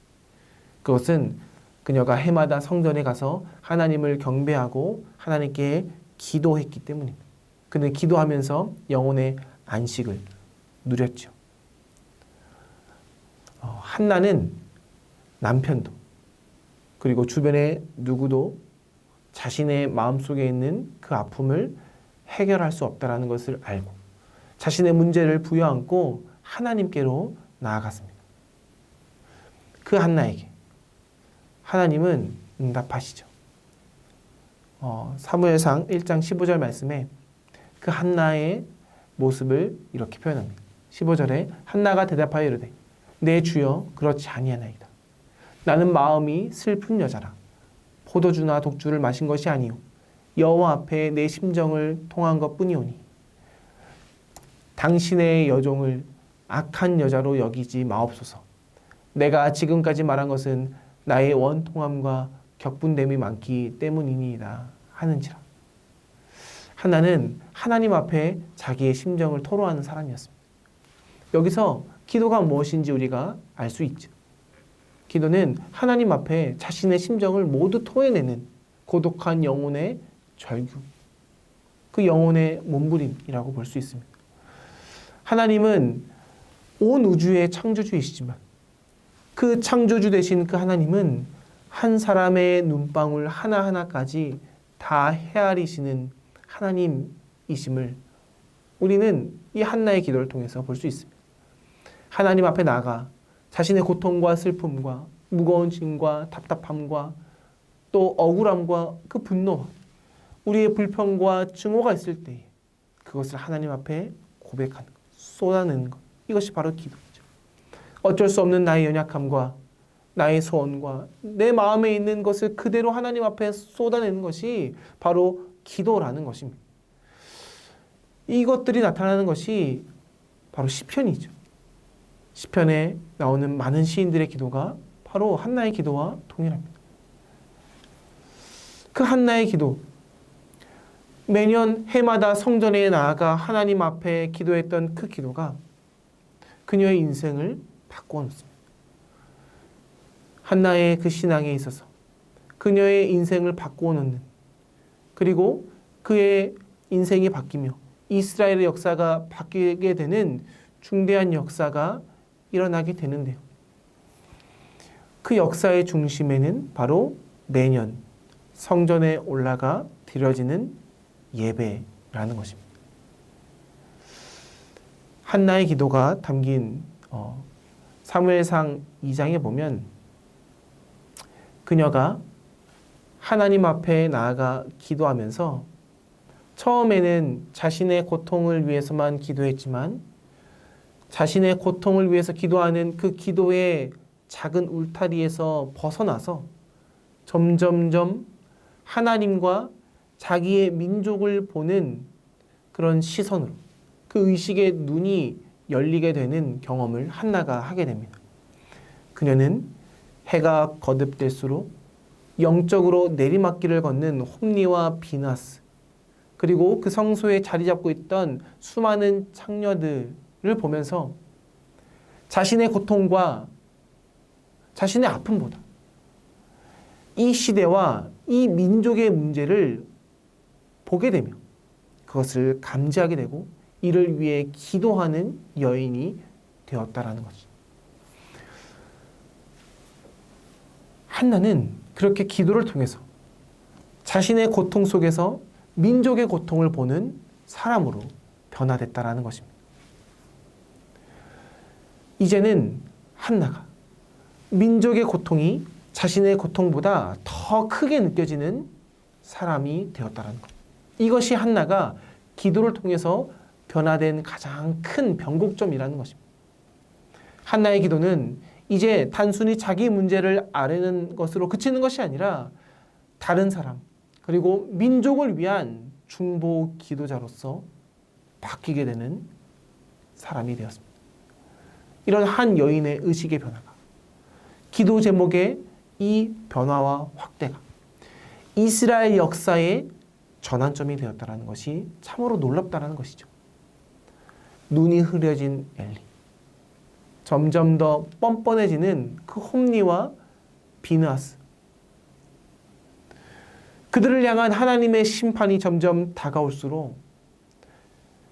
그것은 그녀가 해마다 성전에 가서 하나님을 경배하고 하나님께 기도했기 때문입니다. 그는 기도하면서 영혼의 안식을 누렸죠. 한나는 남편도 그리고 주변의 누구도 자신의 마음속에 있는 그 아픔을 해결할 수 없다는 것을 알고 자신의 문제를 부여안고 하나님께로 나아갔습니다. 그 한나에게 하나님은 응답하시죠. 사무엘상 1장 15절 말씀에 그 한나의 모습을 이렇게 표현합니다. 15절에 한나가 대답하여 이르되 내 주여 그렇지 아니하나이다. 나는 마음이 슬픈 여자라. 포도주나 독주를 마신 것이 아니요 여호와 앞에 내 심정을 통한 것뿐이오니 당신의 여종을 악한 여자로 여기지 마옵소서. 내가 지금까지 말한 것은 나의 원통함과 격분됨이 많기 때문이니이다 하는지라. 한나는 하나님 앞에 자기의 심정을 토로하는 사람이었습니다. 여기서 기도가 무엇인지 우리가 알 수 있죠. 기도는 하나님 앞에 자신의 심정을 모두 토해내는 고독한 영혼의 절규, 그 영혼의 몸부림이라고 볼 수 있습니다. 하나님은 온 우주의 창조주이시지만 그 창조주 되신 그 하나님은 한 사람의 눈방울 하나하나까지 다 헤아리시는 하나님이심을 우리는 이 한나의 기도를 통해서 볼 수 있습니다. 하나님 앞에 나가 자신의 고통과 슬픔과 무거운 짐과 답답함과 또 억울함과 그 분노, 우리의 불평과 증오가 있을 때 그것을 하나님 앞에 고백하는 것, 쏟아내는 것, 이것이 바로 기도이죠. 어쩔 수 없는 나의 연약함과 나의 소원과 내 마음에 있는 것을 그대로 하나님 앞에 쏟아내는 것이 바로 기도라는 것입니다. 이것들이 나타나는 것이 바로 시편이죠. 시편에 나오는 많은 시인들의 기도가 바로 한나의 기도와 동일합니다. 그 한나의 기도, 매년 해마다 성전에 나아가 하나님 앞에 기도했던 그 기도가 그녀의 인생을 바꾸어 놓습니다. 한나의 그 신앙에 있어서 그녀의 인생을 바꾸어 놓는, 그리고 그의 인생이 바뀌며 이스라엘의 역사가 바뀌게 되는 중대한 역사가 일어나게 되는데요. 그 역사의 중심에는 바로 매년 성전에 올라가 드려지는 예배라는 것입니다. 한나의 기도가 담긴 사무엘상 2장에 보면 그녀가 하나님 앞에 나아가 기도하면서 처음에는 자신의 고통을 위해서만 기도했지만 자신의 고통을 위해서 기도하는 그 기도의 작은 울타리에서 벗어나서 점점점 하나님과 자기의 민족을 보는 그런 시선으로 그 의식의 눈이 열리게 되는 경험을 한나가 하게 됩니다. 그녀는 해가 거듭될수록 영적으로 내리막길을 걷는 홈리와 비나스, 그리고 그 성소에 자리 잡고 있던 수많은 창녀들을 보면서 자신의 고통과 자신의 아픔보다 이 시대와 이 민족의 문제를 보게 되며 그것을 감지하게 되고 이를 위해 기도하는 여인이 되었다라는 거죠. 한나는 그렇게 기도를 통해서 자신의 고통 속에서 민족의 고통을 보는 사람으로 변화됐다라는 것입니다. 이제는 한나가 민족의 고통이 자신의 고통보다 더 크게 느껴지는 사람이 되었다라는 것. 이것이 한나가 기도를 통해서 변화된 가장 큰 변곡점이라는 것입니다. 한나의 기도는 이제 단순히 자기 문제를 아뢰는 것으로 그치는 것이 아니라 다른 사람, 그리고 민족을 위한 중보 기도자로서 바뀌게 되는 사람이 되었습니다. 이런 한 여인의 의식의 변화가, 기도 제목의 이 변화와 확대가 이스라엘 역사의 전환점이 되었다는 것이 참으로 놀랍다는 것이죠. 눈이 흐려진 엘리, 점점 더 뻔뻔해지는 그 홈리와 비느하스, 그들을 향한 하나님의 심판이 점점 다가올수록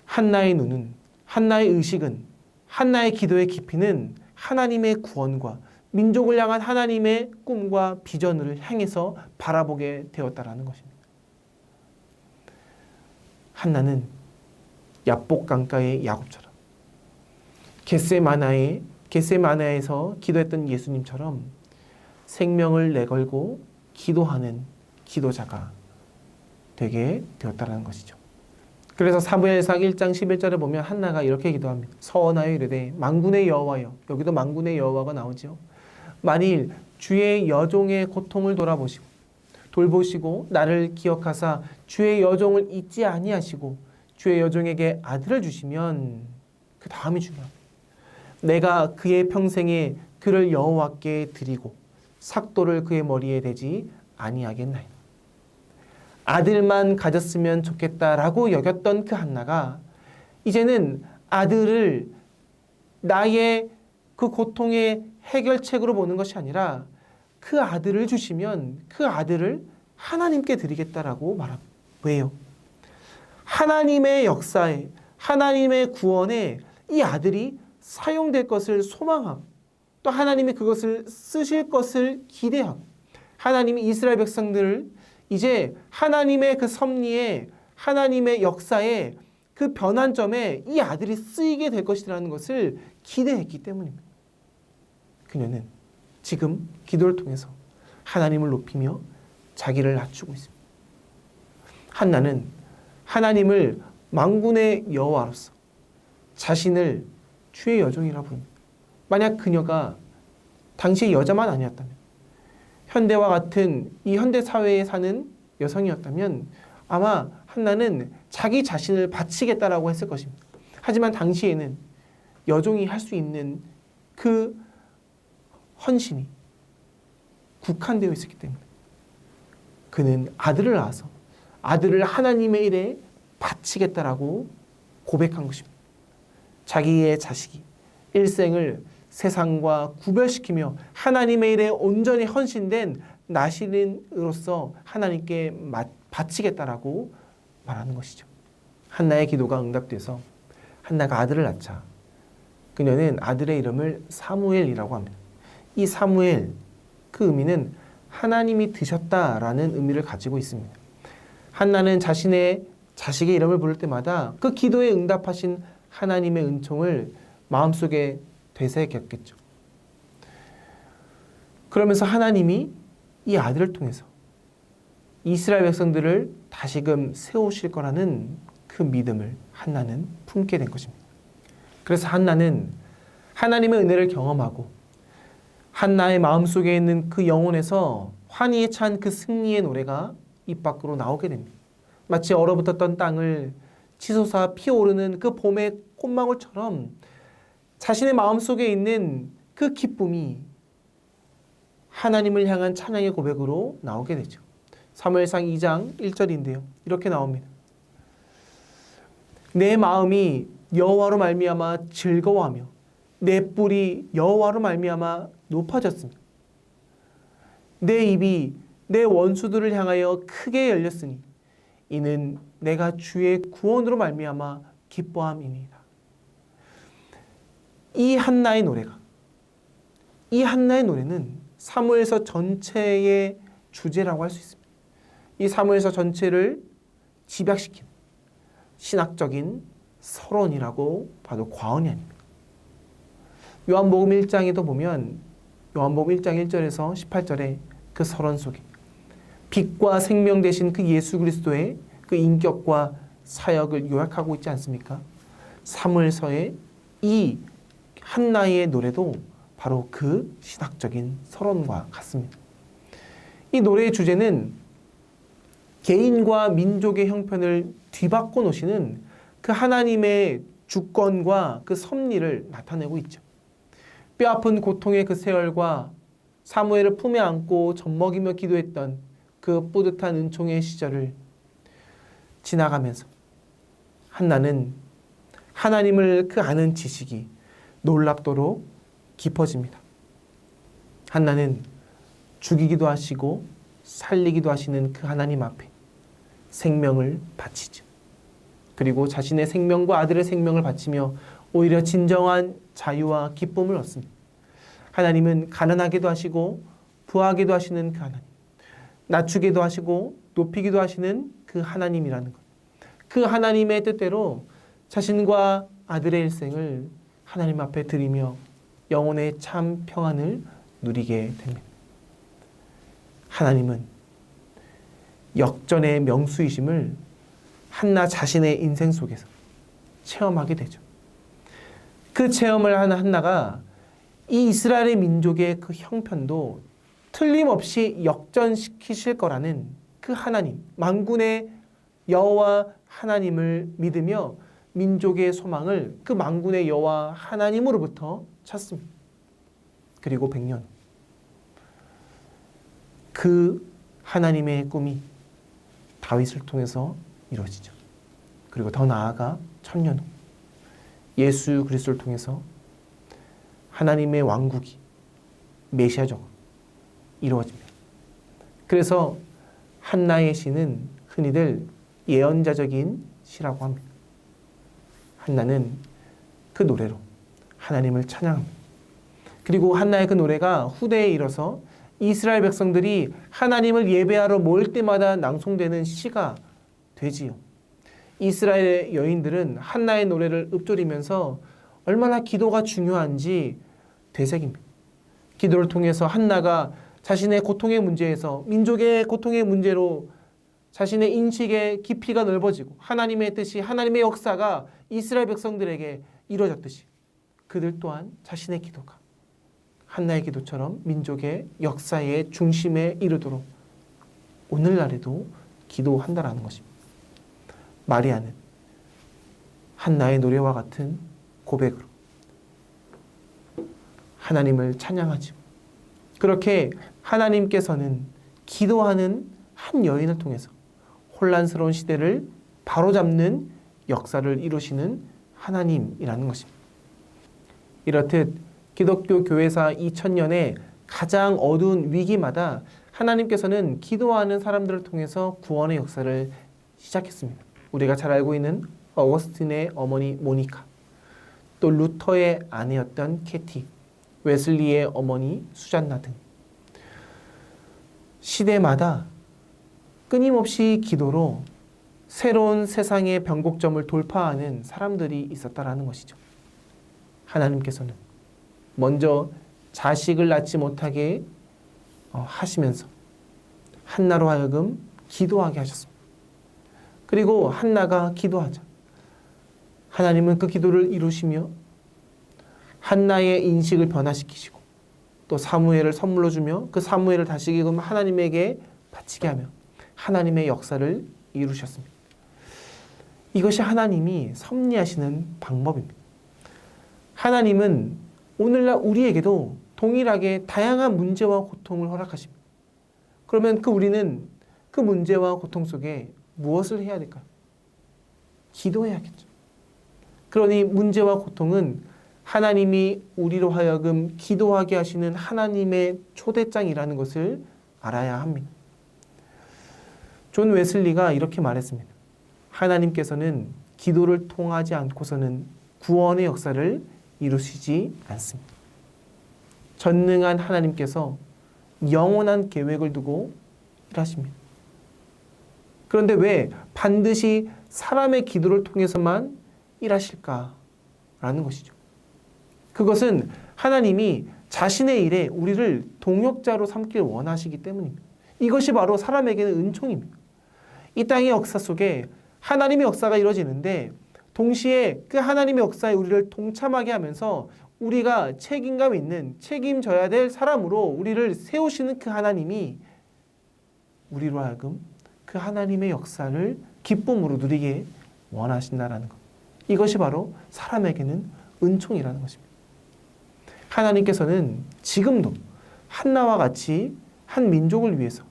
한나의 눈은, 한나의 의식은, 한나의 기도의 깊이는 하나님의 구원과 민족을 향한 하나님의 꿈과 비전을 향해서 바라보게 되었다라는 것입니다. 한나는 야복 강가의 야곱처럼 겟세마나에서 기도했던 예수님처럼 생명을 내걸고 기도하는 기도자가 되게 되었다는 것이죠. 그래서 사무엘상 1장 11절에 보면 한나가 이렇게 기도합니다. 서원하여 이르되 만군의 여호와여, 여기도 만군의 여호와가 나오죠. 만일 주의 여종의 고통을 돌보시고 나를 기억하사 주의 여종을 잊지 아니하시고 주의 여종에게 아들을 주시면, 그 다음이 중요합니다. 내가 그의 평생에 그를 여호와께 드리고 삭도를 그의 머리에 대지 아니하겠나이다. 아들만 가졌으면 좋겠다라고 여겼던 그 한나가 이제는 아들을 나의 그 고통의 해결책으로 보는 것이 아니라 그 아들을 주시면 그 아들을 하나님께 드리겠다라고 말합니다. 왜요? 하나님의 역사에, 하나님의 구원에 이 아들이 사용될 것을 소망하고 또 하나님이 그것을 쓰실 것을 기대하고 하나님이 이스라엘 백성들을 이제 하나님의 그 섭리에, 하나님의 역사에, 그 변환점에 이 아들이 쓰이게 될 것이라는 것을 기대했기 때문입니다. 그녀는 지금 기도를 통해서 하나님을 높이며 자기를 낮추고 있습니다. 한나는 하나님을 만군의 여호와로서 자신을 주의 여종이라 부릅니다. 만약 그녀가 당시 여자만 아니었다면, 현대와 같은 이 현대 사회에 사는 여성이었다면 아마 한나는 자기 자신을 바치겠다라고 했을 것입니다. 하지만 당시에는 여종이 할 수 있는 그 헌신이 국한되어 있었기 때문에 그는 아들을 낳아서 아들을 하나님의 일에 바치겠다라고 고백한 것입니다. 자기의 자식이 일생을 세상과 구별시키며 하나님의 일에 온전히 헌신된 나시린으로서 하나님께 바치겠다라고 말하는 것이죠. 한나의 기도가 응답돼서 한나가 아들을 낳자 그녀는 아들의 이름을 사무엘이라고 합니다. 이 사무엘, 그 의미는 하나님이 드셨다라는 의미를 가지고 있습니다. 한나는 자신의 자식의 이름을 부를 때마다 그 기도에 응답하신 하나님의 은총을 마음속에 되새겼겠죠. 그러면서 하나님이 이 아들을 통해서 이스라엘 백성들을 다시금 세우실 거라는 그 믿음을 한나는 품게 된 것입니다. 그래서 한나는 하나님의 은혜를 경험하고 한나의 마음속에 있는 그 영혼에서 환희에 찬 그 승리의 노래가 입 밖으로 나오게 됩니다. 마치 얼어붙었던 땅을 치솟아 피어오르는 그 봄의 꽃망울처럼 자신의 마음속에 있는 그 기쁨이 하나님을 향한 찬양의 고백으로 나오게 되죠. 사무엘상 2장 1절인데요. 이렇게 나옵니다. 내 마음이 여호와로 말미암아 즐거워하며 내 뿔이 여호와로 말미암아 높아졌습니다. 내 입이 내 원수들을 향하여 크게 열렸으니 이는 내가 주의 구원으로 말미암아 기뻐함이니이다. 이 한나의 노래는 사무엘서 전체의 주제라고 할 수 있습니다. 이 사무엘서 전체를 집약시킨 신학적인 서론이라고 봐도 과언이 아닙니다. 요한복음 1장에도 보면 요한복음 1장 1절에서 18절에 그 서론 속에 빛과 생명 되신 그 예수 그리스도의 그 인격과 사역을 요약하고 있지 않습니까? 사무엘서의 이 한나의 노래도 바로 그 신학적인 서론과 같습니다. 이 노래의 주제는 개인과 민족의 형편을 뒤바꿔 놓으시는 그 하나님의 주권과 그 섭리를 나타내고 있죠. 뼈아픈 고통의 그 세월과 사무엘을 품에 안고 젖먹이며 기도했던 그 뿌듯한 은총의 시절을 지나가면서 한나는 하나님을 그 아는 지식이 놀랍도록 깊어집니다. 한나는 죽이기도 하시고 살리기도 하시는 그 하나님 앞에 생명을 바치죠. 그리고 자신의 생명과 아들의 생명을 바치며 오히려 진정한 자유와 기쁨을 얻습니다. 하나님은 가난하게도 하시고 부하게도 하시는 그 하나님, 낮추기도 하시고 높이기도 하시는 그 하나님이라는 것. 그 하나님의 뜻대로 자신과 아들의 일생을 하나님 앞에 드리며 영혼의 참 평안을 누리게 됩니다. 하나님은 역전의 명수이심을 한나 자신의 인생 속에서 체험하게 되죠. 그 체험을 하는 한나가 이 이스라엘의 민족의 그 형편도 틀림없이 역전시키실 거라는 그 하나님, 만군의 여호와 하나님을 믿으며 민족의 소망을 그 만군의 여호와 하나님으로부터 찾습니다. 그리고 100년 그 하나님의 꿈이 다윗을 통해서 이루어지죠. 그리고 더 나아가 1000년 후 예수 그리스도를 통해서 하나님의 왕국이 메시아적으로 이루어집니다. 그래서 한나의 시는 흔히들 예언자적인 시라고 합니다. 한나는 그 노래로 하나님을 찬양합니다. 그리고 한나의 그 노래가 후대에 이뤄서 이스라엘 백성들이 하나님을 예배하러 모일 때마다 낭송되는 시가 되지요. 이스라엘의 여인들은 한나의 노래를 읊조리면서 얼마나 기도가 중요한지 되새깁니다. 기도를 통해서 한나가 자신의 고통의 문제에서 민족의 고통의 문제로 자신의 인식의 깊이가 넓어지고 하나님의 뜻이 하나님의 역사가 이스라엘 백성들에게 이루어졌듯이 그들 또한 자신의 기도가 한나의 기도처럼 민족의 역사의 중심에 이르도록 오늘날에도 기도한다라는 것입니다. 마리아는 한나의 노래와 같은 고백으로 하나님을 찬양하죠. 그렇게 하나님께서는 기도하는 한 여인을 통해서 혼란스러운 시대를 바로잡는 역사를 이루시는 하나님이라는 것입니다. 이렇듯 기독교 교회사 2000년의 가장 어두운 위기마다 하나님께서는 기도하는 사람들을 통해서 구원의 역사를 시작했습니다. 우리가 잘 알고 있는 어거스틴의 어머니 모니카, 또 루터의 아내였던 캐티, 웨슬리의 어머니 수잔나 등 시대마다 끊임없이 기도로 새로운 세상의 변곡점을 돌파하는 사람들이 있었다라는 것이죠. 하나님께서는 먼저 자식을 낳지 못하게 하시면서 한나로 하여금 기도하게 하셨습니다. 그리고 한나가 기도하자 하나님은 그 기도를 이루시며 한나의 인식을 변화시키시고 또 사무엘을 선물로 주며 그 사무엘을 다시금 하나님에게 바치게 하며 하나님의 역사를 이루셨습니다. 이것이 하나님이 섭리하시는 방법입니다. 하나님은 오늘날 우리에게도 동일하게 다양한 문제와 고통을 허락하십니다. 그러면 우리는 그 문제와 고통 속에 무엇을 해야 될까요? 기도해야겠죠. 그러니 문제와 고통은 하나님이 우리로 하여금 기도하게 하시는 하나님의 초대장이라는 것을 알아야 합니다. 존 웨슬리가 이렇게 말했습니다. 하나님께서는 기도를 통하지 않고서는 구원의 역사를 이루시지 않습니다. 전능한 하나님께서 영원한 계획을 두고 일하십니다. 그런데 왜 반드시 사람의 기도를 통해서만 일하실까라는 것이죠. 그것은 하나님이 자신의 일에 우리를 동역자로 삼길 원하시기 때문입니다. 이것이 바로 사람에게는 은총입니다. 이 땅의 역사 속에 하나님의 역사가 이루어지는데 동시에 그 하나님의 역사에 우리를 동참하게 하면서 우리가 책임감 있는 책임져야 될 사람으로 우리를 세우시는 그 하나님이 우리로 하여금 그 하나님의 역사를 기쁨으로 누리게 원하신다라는 것. 이것이 바로 사람에게는 은총이라는 것입니다. 하나님께서는 지금도 한나와 같이 한 민족을 위해서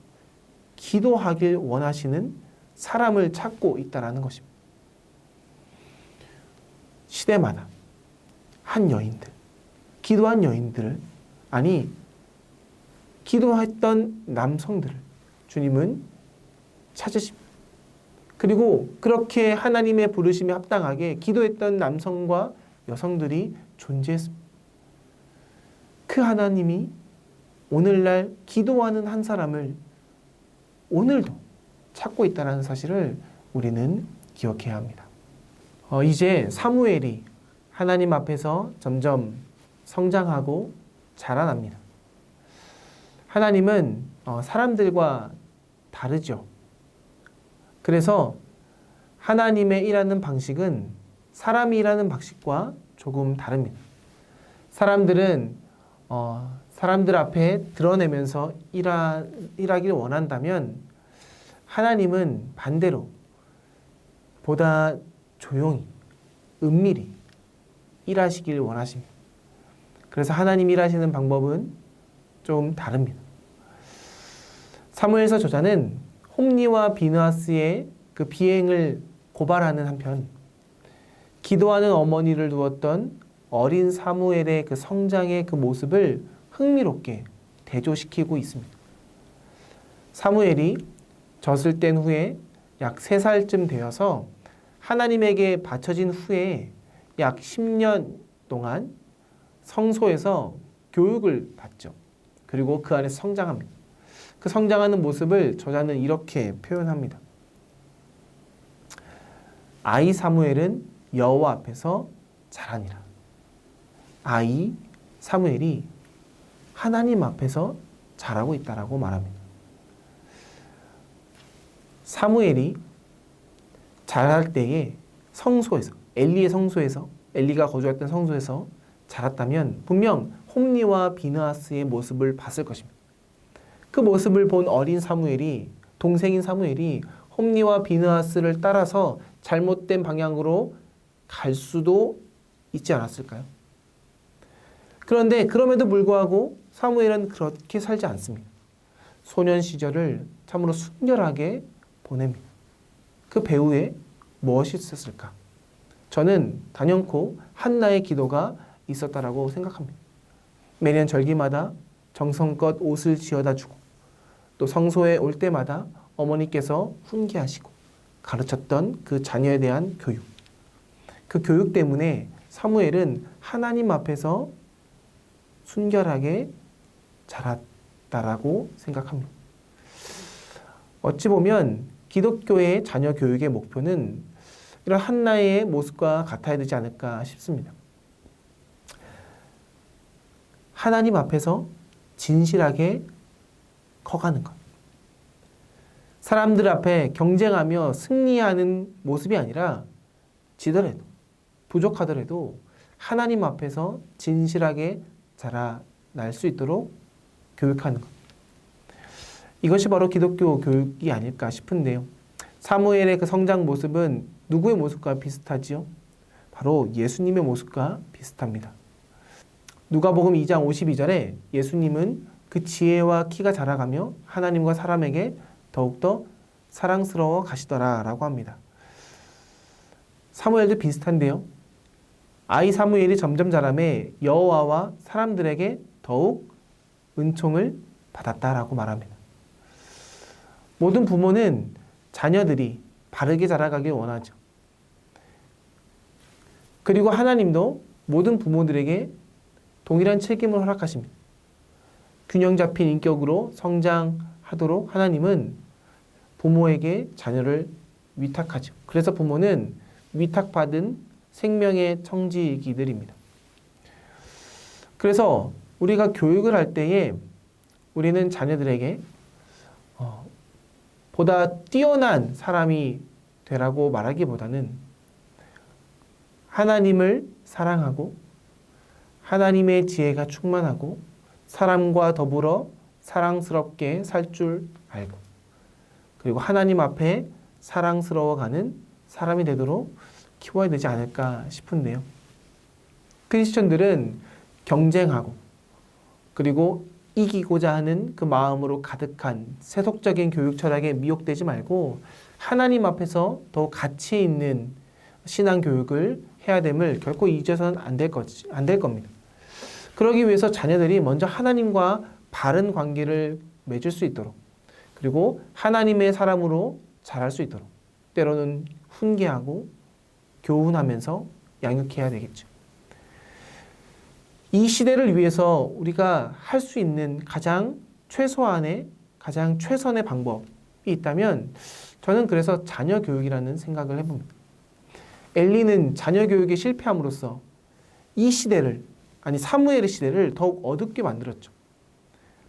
기도하길 원하시는 사람을 찾고 있다는 것입니다. 시대마다 한 여인들, 기도한 여인들을, 아니 기도했던 남성들을 주님은 찾으십니다. 그리고 그렇게 하나님의 부르심에 합당하게 기도했던 남성과 여성들이 존재했습니다. 그 하나님이 오늘날 기도하는 한 사람을 오늘도 찾고 있다는 사실을 우리는 기억해야 합니다. 이제 사무엘이 하나님 앞에서 점점 성장하고 자라납니다. 하나님은 사람들과 다르죠. 그래서 하나님의 일하는 방식은 사람이 일하는 방식과 조금 다릅니다. 사람들은 사람들 앞에 드러내면서 일하기를 원한다면 하나님은 반대로 보다 조용히 은밀히 일하시길 원하십니다. 그래서 하나님 일하시는 방법은 좀 다릅니다. 사무엘서 저자는 홈리와 비느하스의 그 비행을 고발하는 한편 기도하는 어머니를 두었던 어린 사무엘의 그 성장의 그 모습을 흥미롭게 대조시키고 있습니다. 사무엘이 젖을 뗀 후에 약 3살쯤 되어서 하나님에게 바쳐진 후에 약 10년 동안 성소에서 교육을 받죠. 그리고 그 안에서 성장합니다. 그 성장하는 모습을 저자는 이렇게 표현합니다. 아이 사무엘은 여호와 앞에서 자라니라. 아이 사무엘이 하나님 앞에서 자라고 있다라고 말합니다. 사무엘이 자랄 때에 성소에서 엘리의 성소에서 엘리가 거주했던 성소에서 자랐다면 분명 홈리와 비느하스의 모습을 봤을 것입니다. 그 모습을 본 어린 사무엘이, 동생인 사무엘이 홈리와 비느하스를 따라서 잘못된 방향으로 갈 수도 있지 않았을까요? 그런데 그럼에도 불구하고 사무엘은 그렇게 살지 않습니다. 소년 시절을 참으로 순결하게 보냅니다. 그 배후에 무엇이 있었을까? 저는 단연코 한나의 기도가 있었다라고 생각합니다. 매년 절기마다 정성껏 옷을 지어다 주고 또 성소에 올 때마다 어머니께서 훈계하시고 가르쳤던 그 자녀에 대한 교육. 그 교육 때문에 사무엘은 하나님 앞에서 순결하게 자랐다라고 생각합니다. 어찌 보면 기독교의 자녀 교육의 목표는 이런 한나의 모습과 같아야 되지 않을까 싶습니다. 하나님 앞에서 진실하게 커가는 것. 사람들 앞에 경쟁하며 승리하는 모습이 아니라 지더라도 부족하더라도 하나님 앞에서 진실하게 자라날 수 있도록 교육하는 것. 이것이 바로 기독교 교육이 아닐까 싶은데요. 사무엘의 그 성장 모습은 누구의 모습과 비슷하지요? 바로 예수님의 모습과 비슷합니다. 누가복음 2장 52절에 예수님은 그 지혜와 키가 자라가며 하나님과 사람에게 더욱더 사랑스러워 가시더라 라고 합니다. 사무엘도 비슷한데요. 아이 사무엘이 점점 자라매 여호와와 사람들에게 더욱 은총을 받았다라고 말합니다. 모든 부모는 자녀들이 바르게 자라가길 원하죠. 그리고 하나님도 모든 부모들에게 동일한 책임을 허락하십니다. 균형 잡힌 인격으로 성장하도록 하나님은 부모에게 자녀를 위탁하죠. 그래서 부모는 위탁받은 생명의 청지기들입니다. 그래서 우리가 교육을 할 때에 우리는 자녀들에게 보다 뛰어난 사람이 되라고 말하기보다는 하나님을 사랑하고 하나님의 지혜가 충만하고 사람과 더불어 사랑스럽게 살 줄 알고 그리고 하나님 앞에 사랑스러워가는 사람이 되도록 키워야 되지 않을까 싶은데요. 크리스천들은 경쟁하고 그리고 이기고자 하는 그 마음으로 가득한 세속적인 교육 철학에 미혹되지 말고 하나님 앞에서 더 가치 있는 신앙 교육을 해야 됨을 결코 잊어서는 안 될 겁니다. 그러기 위해서 자녀들이 먼저 하나님과 바른 관계를 맺을 수 있도록 그리고 하나님의 사람으로 자랄 수 있도록 때로는 훈계하고 교훈하면서 양육해야 되겠죠. 이 시대를 위해서 우리가 할 수 있는 가장 최소한의 가장 최선의 방법이 있다면 저는 그래서 자녀 교육이라는 생각을 해봅니다. 엘리는 자녀 교육에 실패함으로써 이 시대를 사무엘의 시대를 더욱 어둡게 만들었죠.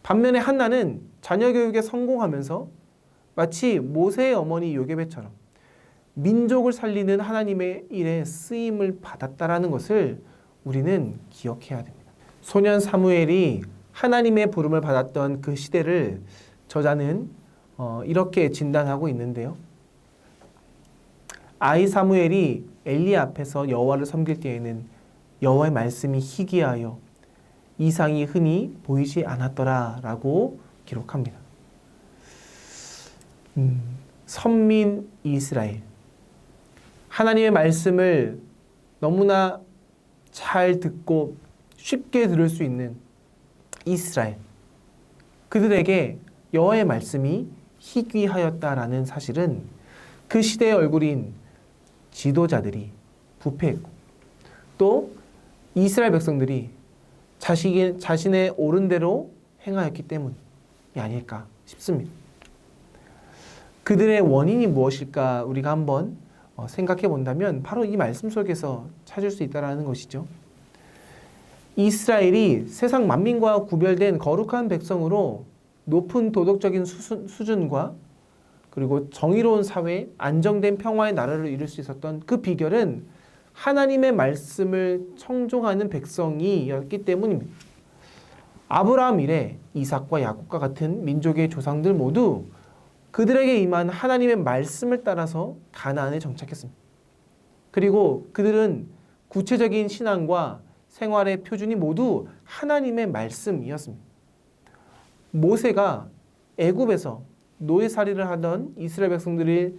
반면에 한나는 자녀 교육에 성공하면서 마치 모세의 어머니 요게벳처럼 민족을 살리는 하나님의 일에 쓰임을 받았다라는 것을 우리는 기억해야 됩니다. 소년 사무엘이 하나님의 부름을 받았던 그 시대를 저자는 이렇게 진단하고 있는데요. 아이 사무엘이 엘리 앞에서 여호와를 섬길 때에는 여호와의 말씀이 희귀하여 이상이 흔히 보이지 않았더라 라고 기록합니다. 선민 이스라엘, 하나님의 말씀을 너무나 잘 듣고 쉽게 들을 수 있는 이스라엘, 그들에게 여호와의 말씀이 희귀하였다라는 사실은 그 시대의 얼굴인 지도자들이 부패했고 또 이스라엘 백성들이 자신의 옳은 대로 행하였기 때문이 아닐까 싶습니다. 그들의 원인이 무엇일까 우리가 한번 생각해 본다면 바로 이 말씀 속에서 찾을 수 있다는 것이죠. 이스라엘이 세상 만민과 구별된 거룩한 백성으로 높은 도덕적인 수준과 그리고 정의로운 사회, 안정된 평화의 나라를 이룰 수 있었던 그 비결은 하나님의 말씀을 청종하는 백성이었기 때문입니다. 아브라함 이래 이삭과 야곱과 같은 민족의 조상들 모두 그들에게 임한 하나님의 말씀을 따라서 가나안에 정착했습니다. 그리고 그들은 구체적인 신앙과 생활의 표준이 모두 하나님의 말씀이었습니다. 모세가 애굽에서 노예살이를 하던 이스라엘 백성들을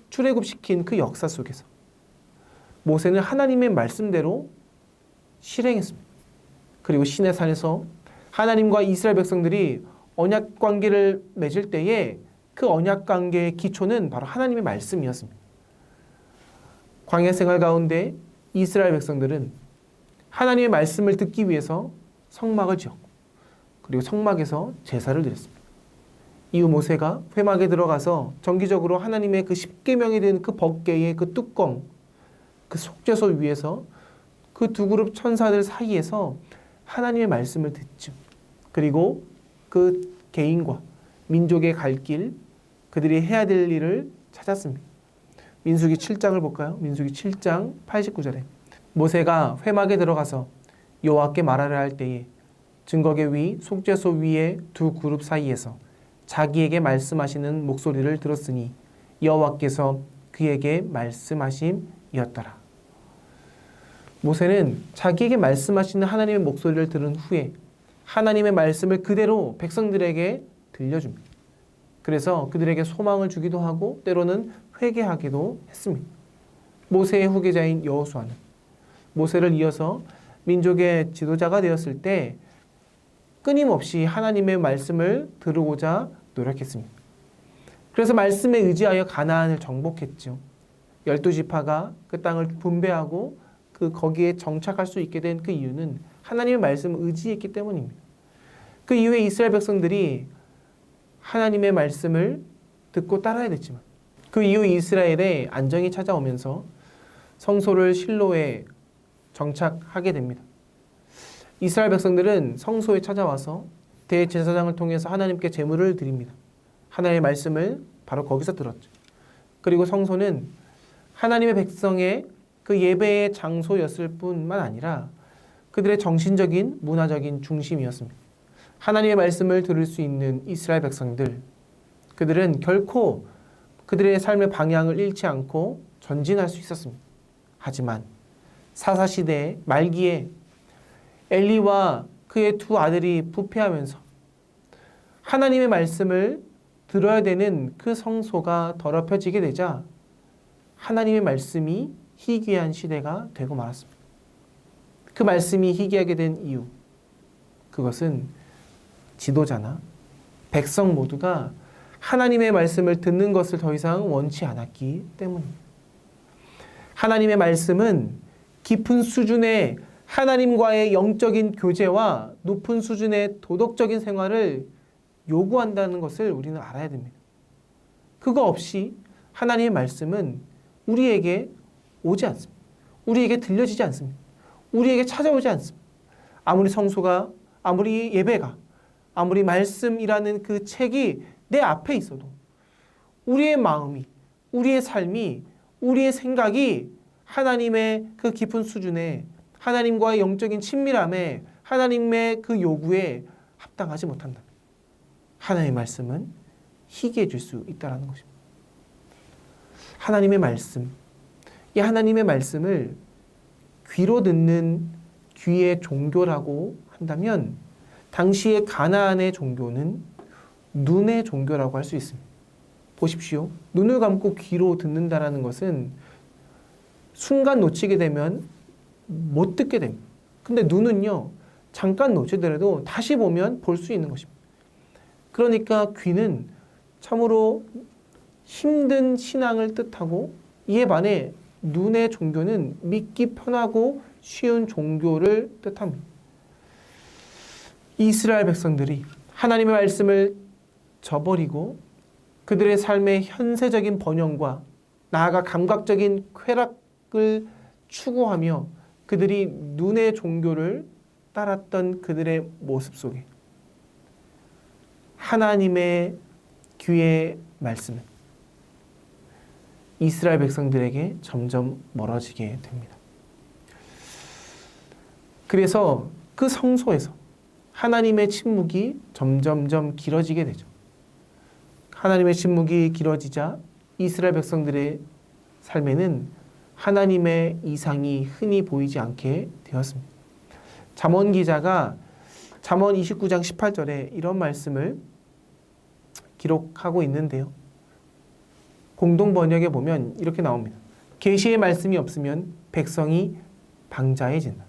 출애굽시킨 그 역사 속에서 모세는 하나님의 말씀대로 실행했습니다. 그리고 시내산에서 하나님과 이스라엘 백성들이 언약 관계를 맺을 때에 그 언약 관계의 기초는 바로 하나님의 말씀이었습니다. 광야 생활 가운데 이스라엘 백성들은 하나님의 말씀을 듣기 위해서 성막을 지었고 그리고 성막에서 제사를 드렸습니다. 이후 모세가 회막에 들어가서 정기적으로 하나님의 그 십계명이 된 그 법궤의 그 뚜껑, 그 속죄소 위에서 그 두 그룹 천사들 사이에서 하나님의 말씀을 듣죠. 그리고 그 개인과 민족의 갈 길, 그들이 해야 될 일을 찾았습니다. 민수기 7장을 볼까요? 민수기 7장 89절에 모세가 회막에 들어가서 여호와께 말하려 할 때에 증거궤 위 속죄소 위의 두 그룹 사이에서 자기에게 말씀하시는 목소리를 들었으니 여호와께서 그에게 말씀하심이었더라. 모세는 자기에게 말씀하시는 하나님의 목소리를 들은 후에 하나님의 말씀을 그대로 백성들에게 들려줍니다. 그래서 그들에게 소망을 주기도 하고 때로는 회개하기도 했습니다. 모세의 후계자인 여호수아는 모세를 이어서 민족의 지도자가 되었을 때 끊임없이 하나님의 말씀을 들으고자 노력했습니다. 그래서 말씀에 의지하여 가나안을 정복했죠. 12지파가 그 땅을 분배하고 거기에 정착할 수 있게 된 그 이유는 하나님의 말씀을 의지했기 때문입니다. 그 이후에 이스라엘 백성들이 하나님의 말씀을 듣고 따라야 됐지만 그 이후 이스라엘에 안정이 찾아오면서 성소를 실로에 정착하게 됩니다. 이스라엘 백성들은 성소에 찾아와서 대제사장을 통해서 하나님께 제물을 드립니다. 하나님의 말씀을 바로 거기서 들었죠. 그리고 성소는 하나님의 백성의 그 예배의 장소였을 뿐만 아니라 그들의 정신적인 문화적인 중심이었습니다. 하나님의 말씀을 들을 수 있는 이스라엘 백성들, 그들은 결코 그들의 삶의 방향을 잃지 않고 전진할 수 있었습니다. 하지만 사사시대의 말기에 엘리와 그의 두 아들이 부패하면서 하나님의 말씀을 들어야 되는 그 성소가 더럽혀지게 되자 하나님의 말씀이 희귀한 시대가 되고 말았습니다. 그 말씀이 희귀하게 된 이유, 그것은 지도자나 백성 모두가 하나님의 말씀을 듣는 것을 더 이상 원치 않았기 때문입니다. 하나님의 말씀은 깊은 수준의 하나님과의 영적인 교제와 높은 수준의 도덕적인 생활을 요구한다는 것을 우리는 알아야 됩니다. 그거 없이 하나님의 말씀은 우리에게 오지 않습니다. 우리에게 들려지지 않습니다. 우리에게 찾아오지 않습니다. 아무리 성소가, 아무리 예배가, 아무리 말씀이라는 그 책이 내 앞에 있어도 우리의 마음이, 우리의 삶이, 우리의 생각이 하나님의 그 깊은 수준에 하나님과의 영적인 친밀함에 하나님의 그 요구에 합당하지 못한다. 하나님의 말씀은 희귀해질 수 있다는 것입니다. 하나님의 말씀, 이 하나님의 말씀을 귀로 듣는 귀의 종교라고 한다면 당시의 가나안의 종교는 눈의 종교라고 할 수 있습니다. 보십시오. 눈을 감고 귀로 듣는다라는 것은 순간 놓치게 되면 못 듣게 됩니다. 근데 눈은요, 잠깐 놓치더라도 다시 보면 볼 수 있는 것입니다. 그러니까 귀는 참으로 힘든 신앙을 뜻하고 이에 반해 눈의 종교는 믿기 편하고 쉬운 종교를 뜻합니다. 이스라엘 백성들이 하나님의 말씀을 저버리고 그들의 삶의 현세적인 번영과 나아가 감각적인 쾌락을 추구하며 그들이 눈의 종교를 따랐던 그들의 모습 속에 하나님의 귀의 말씀은 이스라엘 백성들에게 점점 멀어지게 됩니다. 그래서 그 성소에서 하나님의 침묵이 점점점 길어지게 되죠. 하나님의 침묵이 길어지자 이스라엘 백성들의 삶에는 하나님의 이상이 흔히 보이지 않게 되었습니다. 잠언 기자가 잠언 29장 18절에 이런 말씀을 기록하고 있는데요. 공동 번역에 보면 이렇게 나옵니다. 계시의 말씀이 없으면 백성이 방자해진다.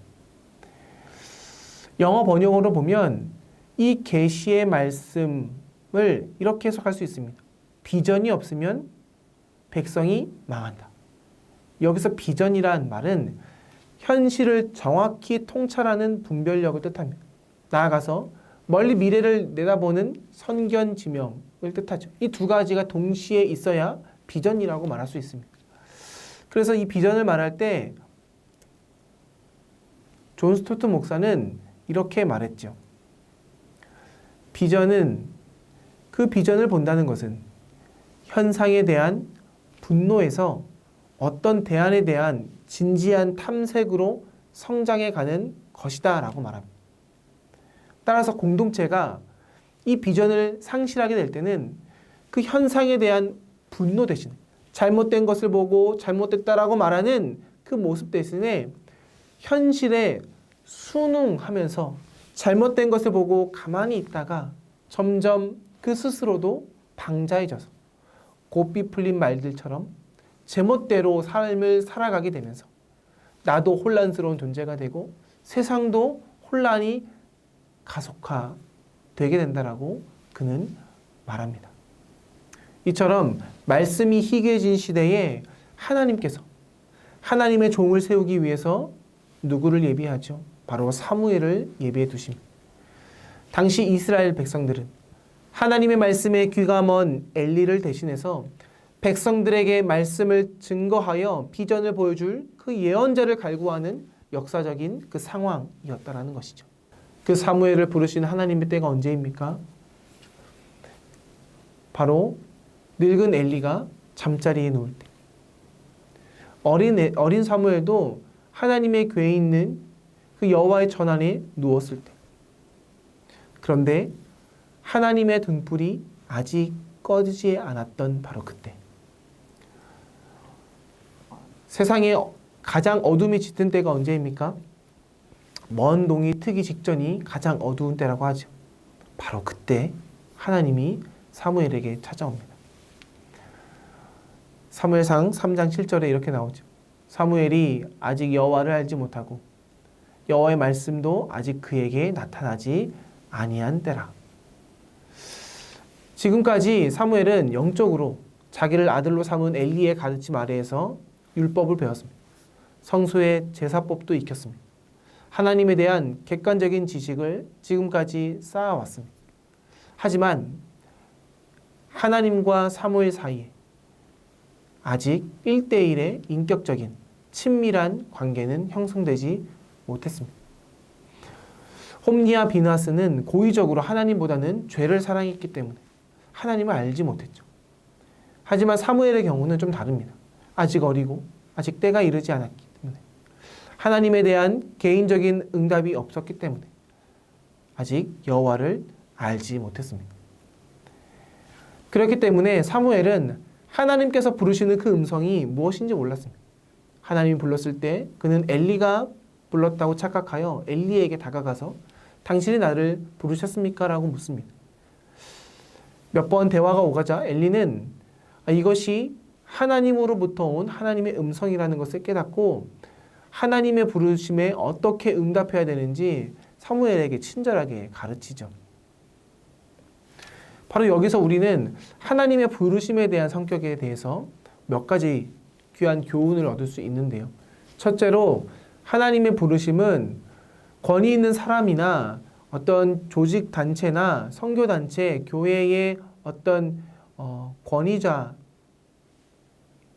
영어 번역으로 보면 이 계시의 말씀을 이렇게 해석할 수 있습니다. 비전이 없으면 백성이 망한다. 여기서 비전이란 말은 현실을 정확히 통찰하는 분별력을 뜻합니다. 나아가서 멀리 미래를 내다보는 선견지명을 뜻하죠. 이 두 가지가 동시에 있어야 비전이라고 말할 수 있습니다. 그래서 이 비전을 말할 때 존 스토트 목사는 이렇게 말했죠. 비전은 그 비전을 본다는 것은 현상에 대한 분노에서 어떤 대안에 대한 진지한 탐색으로 성장해가는 것이다 라고 말합니다. 따라서 공동체가 이 비전을 상실하게 될 때는 그 현상에 대한 분노 대신 잘못된 것을 보고 잘못됐다라고 말하는 그 모습 대신에 현실에 순응하면서 잘못된 것을 보고 가만히 있다가 점점 그 스스로도 방자해져서 고삐 풀린 말들처럼 제멋대로 삶을 살아가게 되면서 나도 혼란스러운 존재가 되고 세상도 혼란이 가속화되게 된다라고 그는 말합니다. 이처럼 말씀이 희귀해진 시대에 하나님께서 하나님의 종을 세우기 위해서 누구를 예비하죠? 바로 사무엘을 예비해 두십니다. 당시 이스라엘 백성들은 하나님의 말씀에 귀가 먼 엘리를 대신해서 백성들에게 말씀을 증거하여 비전을 보여줄 그 예언자를 갈구하는 역사적인 그 상황이었다라는 것이죠. 그 사무엘을 부르신 하나님의 때가 언제입니까? 바로 늙은 엘리가 잠자리에 누울 때. 어린 사무엘도 하나님의 궤에 있는 그 여호와의 전 안에 누웠을 때. 그런데 하나님의 등불이 아직 꺼지지 않았던 바로 그때. 세상에 가장 어둠이 짙은 때가 언제입니까? 먼 동이 트기 직전이 가장 어두운 때라고 하죠. 바로 그때 하나님이 사무엘에게 찾아옵니다. 사무엘상 3장 7절에 이렇게 나오죠. 사무엘이 아직 여호와를 알지 못하고 여호와의 말씀도 아직 그에게 나타나지 아니한 때라. 지금까지 사무엘은 영적으로 자기를 아들로 삼은 엘리의 가르침 아래에서 율법을 배웠습니다. 성소의 제사법도 익혔습니다. 하나님에 대한 객관적인 지식을 지금까지 쌓아왔습니다. 하지만 하나님과 사무엘 사이에 아직 1대1의 인격적인 친밀한 관계는 형성되지 못했습니다. 홈니와 비나스는 고의적으로 하나님보다는 죄를 사랑했기 때문에 하나님을 알지 못했죠. 하지만 사무엘의 경우는 좀 다릅니다. 아직 어리고 아직 때가 이르지 않았기 때문에 하나님에 대한 개인적인 응답이 없었기 때문에 아직 여호와를 알지 못했습니다. 그렇기 때문에 사무엘은 하나님께서 부르시는 그 음성이 무엇인지 몰랐습니다. 하나님이 불렀을 때 그는 엘리가 불렀다고 착각하여 엘리에게 다가가서 당신이 나를 부르셨습니까? 라고 묻습니다. 몇 번 대화가 오가자 엘리는 이것이 하나님으로부터 온 하나님의 음성이라는 것을 깨닫고 하나님의 부르심에 어떻게 응답해야 되는지 사무엘에게 친절하게 가르치죠. 바로 여기서 우리는 하나님의 부르심에 대한 성격에 대해서 몇 가지 귀한 교훈을 얻을 수 있는데요. 첫째로 하나님의 부르심은 권위 있는 사람이나 어떤 조직 단체나 선교 단체, 교회의 어떤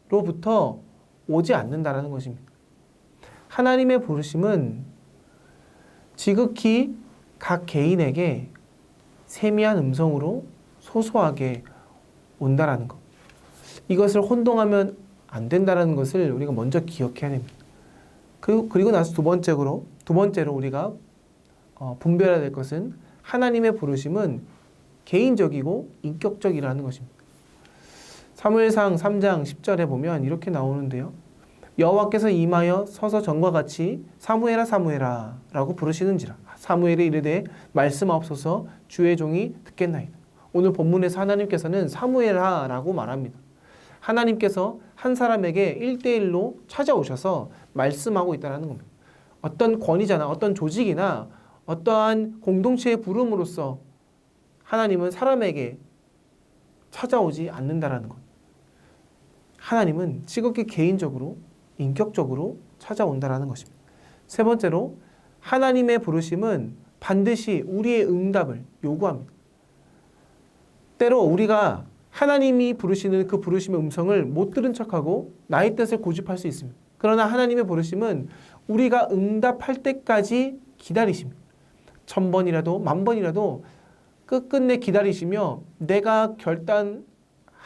권위자로부터 오지 않는다라는 것입니다. 하나님의 부르심은 지극히 각 개인에게 세미한 음성으로 소소하게 온다라는 것. 이것을 혼동하면 안 된다는 것을 우리가 먼저 기억해야 됩니다. 그리고 나서 두 번째로 우리가 분별해야 될 것은 하나님의 부르심은 개인적이고 인격적이라는 것입니다. 사무엘상 3장 10절에 보면 이렇게 나오는데요. 여호와께서 임하여 서서 전과 같이 사무엘아 사무엘아 라고 부르시는지라. 사무엘이 이르되 말씀하옵소서 주의 종이 듣겠나이다. 오늘 본문에서 하나님께서는 사무엘아 라고 말합니다. 하나님께서 한 사람에게 1대1로 찾아오셔서 말씀하고 있다는 겁니다. 어떤 권위자나 어떤 조직이나 어떠한 공동체의 부름으로써 하나님은 사람에게 찾아오지 않는다라는 것. 하나님은 지극히 개인적으로 인격적으로 찾아온다라는 것입니다. 세 번째로 하나님의 부르심은 반드시 우리의 응답을 요구합니다. 때로 우리가 하나님이 부르시는 그 부르심의 음성을 못 들은 척하고 나의 뜻을 고집할 수 있습니다. 그러나 하나님의 부르심은 우리가 응답할 때까지 기다리십니다. 1000번이라도 10,000번이라도 끝끝내 기다리시며 내가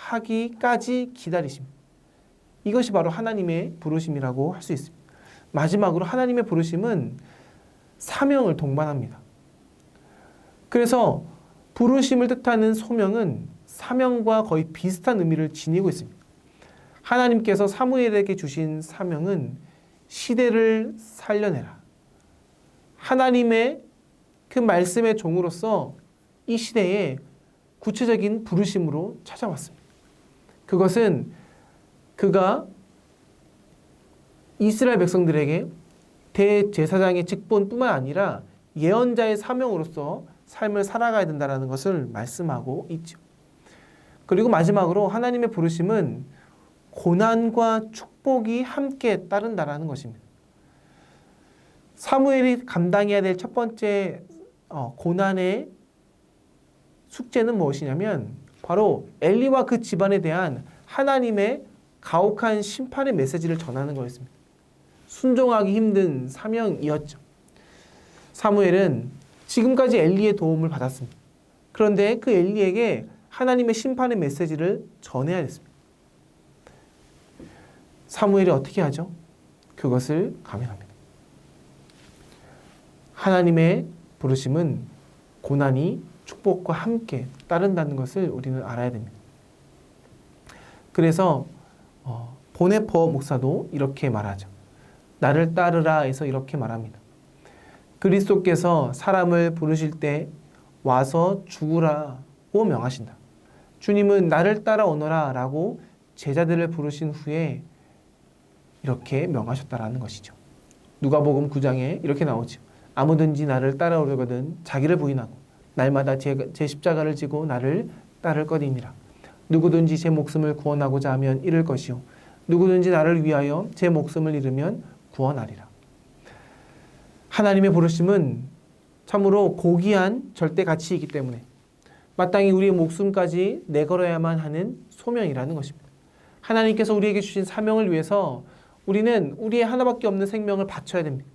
결단하기까지 기다리십니다. 이것이 바로 하나님의 부르심이라고 할 수 있습니다. 마지막으로 하나님의 부르심은 사명을 동반합니다. 그래서 부르심을 뜻하는 소명은 사명과 거의 비슷한 의미를 지니고 있습니다. 하나님께서 사무엘에게 주신 사명은 시대를 살려내라. 하나님의 그 말씀의 종으로서 이 시대에 구체적인 부르심으로 찾아왔습니다. 그것은 그가 이스라엘 백성들에게 대제사장의 직분뿐만 아니라 예언자의 사명으로서 삶을 살아가야 된다는 것을 말씀하고 있죠. 그리고 마지막으로 하나님의 부르심은 고난과 축복이 함께 따른다는 것입니다. 사무엘이 감당해야 될 첫 번째 고난의 숙제는 무엇이냐면 바로 엘리와 그 집안에 대한 하나님의 가혹한 심판의 메시지를 전하는 거였습니다. 순종하기 힘든 사명이었죠. 사무엘은 지금까지 엘리의 도움을 받았습니다. 그런데 그 엘리에게 하나님의 심판의 메시지를 전해야 했습니다. 사무엘이 어떻게 하죠? 그것을 감행합니다. 하나님의 부르심은 고난이 축복과 함께 따른다는 것을 우리는 알아야 됩니다. 그래서 보네퍼 목사도 이렇게 말하죠. 나를 따르라 해서 이렇게 말합니다. 그리스도께서 사람을 부르실 때 와서 죽으라고 명하신다. 주님은 나를 따라오너라 라고 제자들을 부르신 후에 이렇게 명하셨다라는 것이죠. 누가복음 9장에 이렇게 나오죠. 아무든지 나를 따라오려거든 자기를 부인하고 날마다 제 십자가를 지고 나를 따를 것임이라. 누구든지 제 목숨을 구원하고자 하면 잃을 것이요 누구든지 나를 위하여 제 목숨을 잃으면 구원하리라. 하나님의 부르심은 참으로 고귀한 절대 가치이기 때문에 마땅히 우리의 목숨까지 내걸어야만 하는 소명이라는 것입니다. 하나님께서 우리에게 주신 사명을 위해서 우리는 우리의 하나밖에 없는 생명을 바쳐야 됩니다.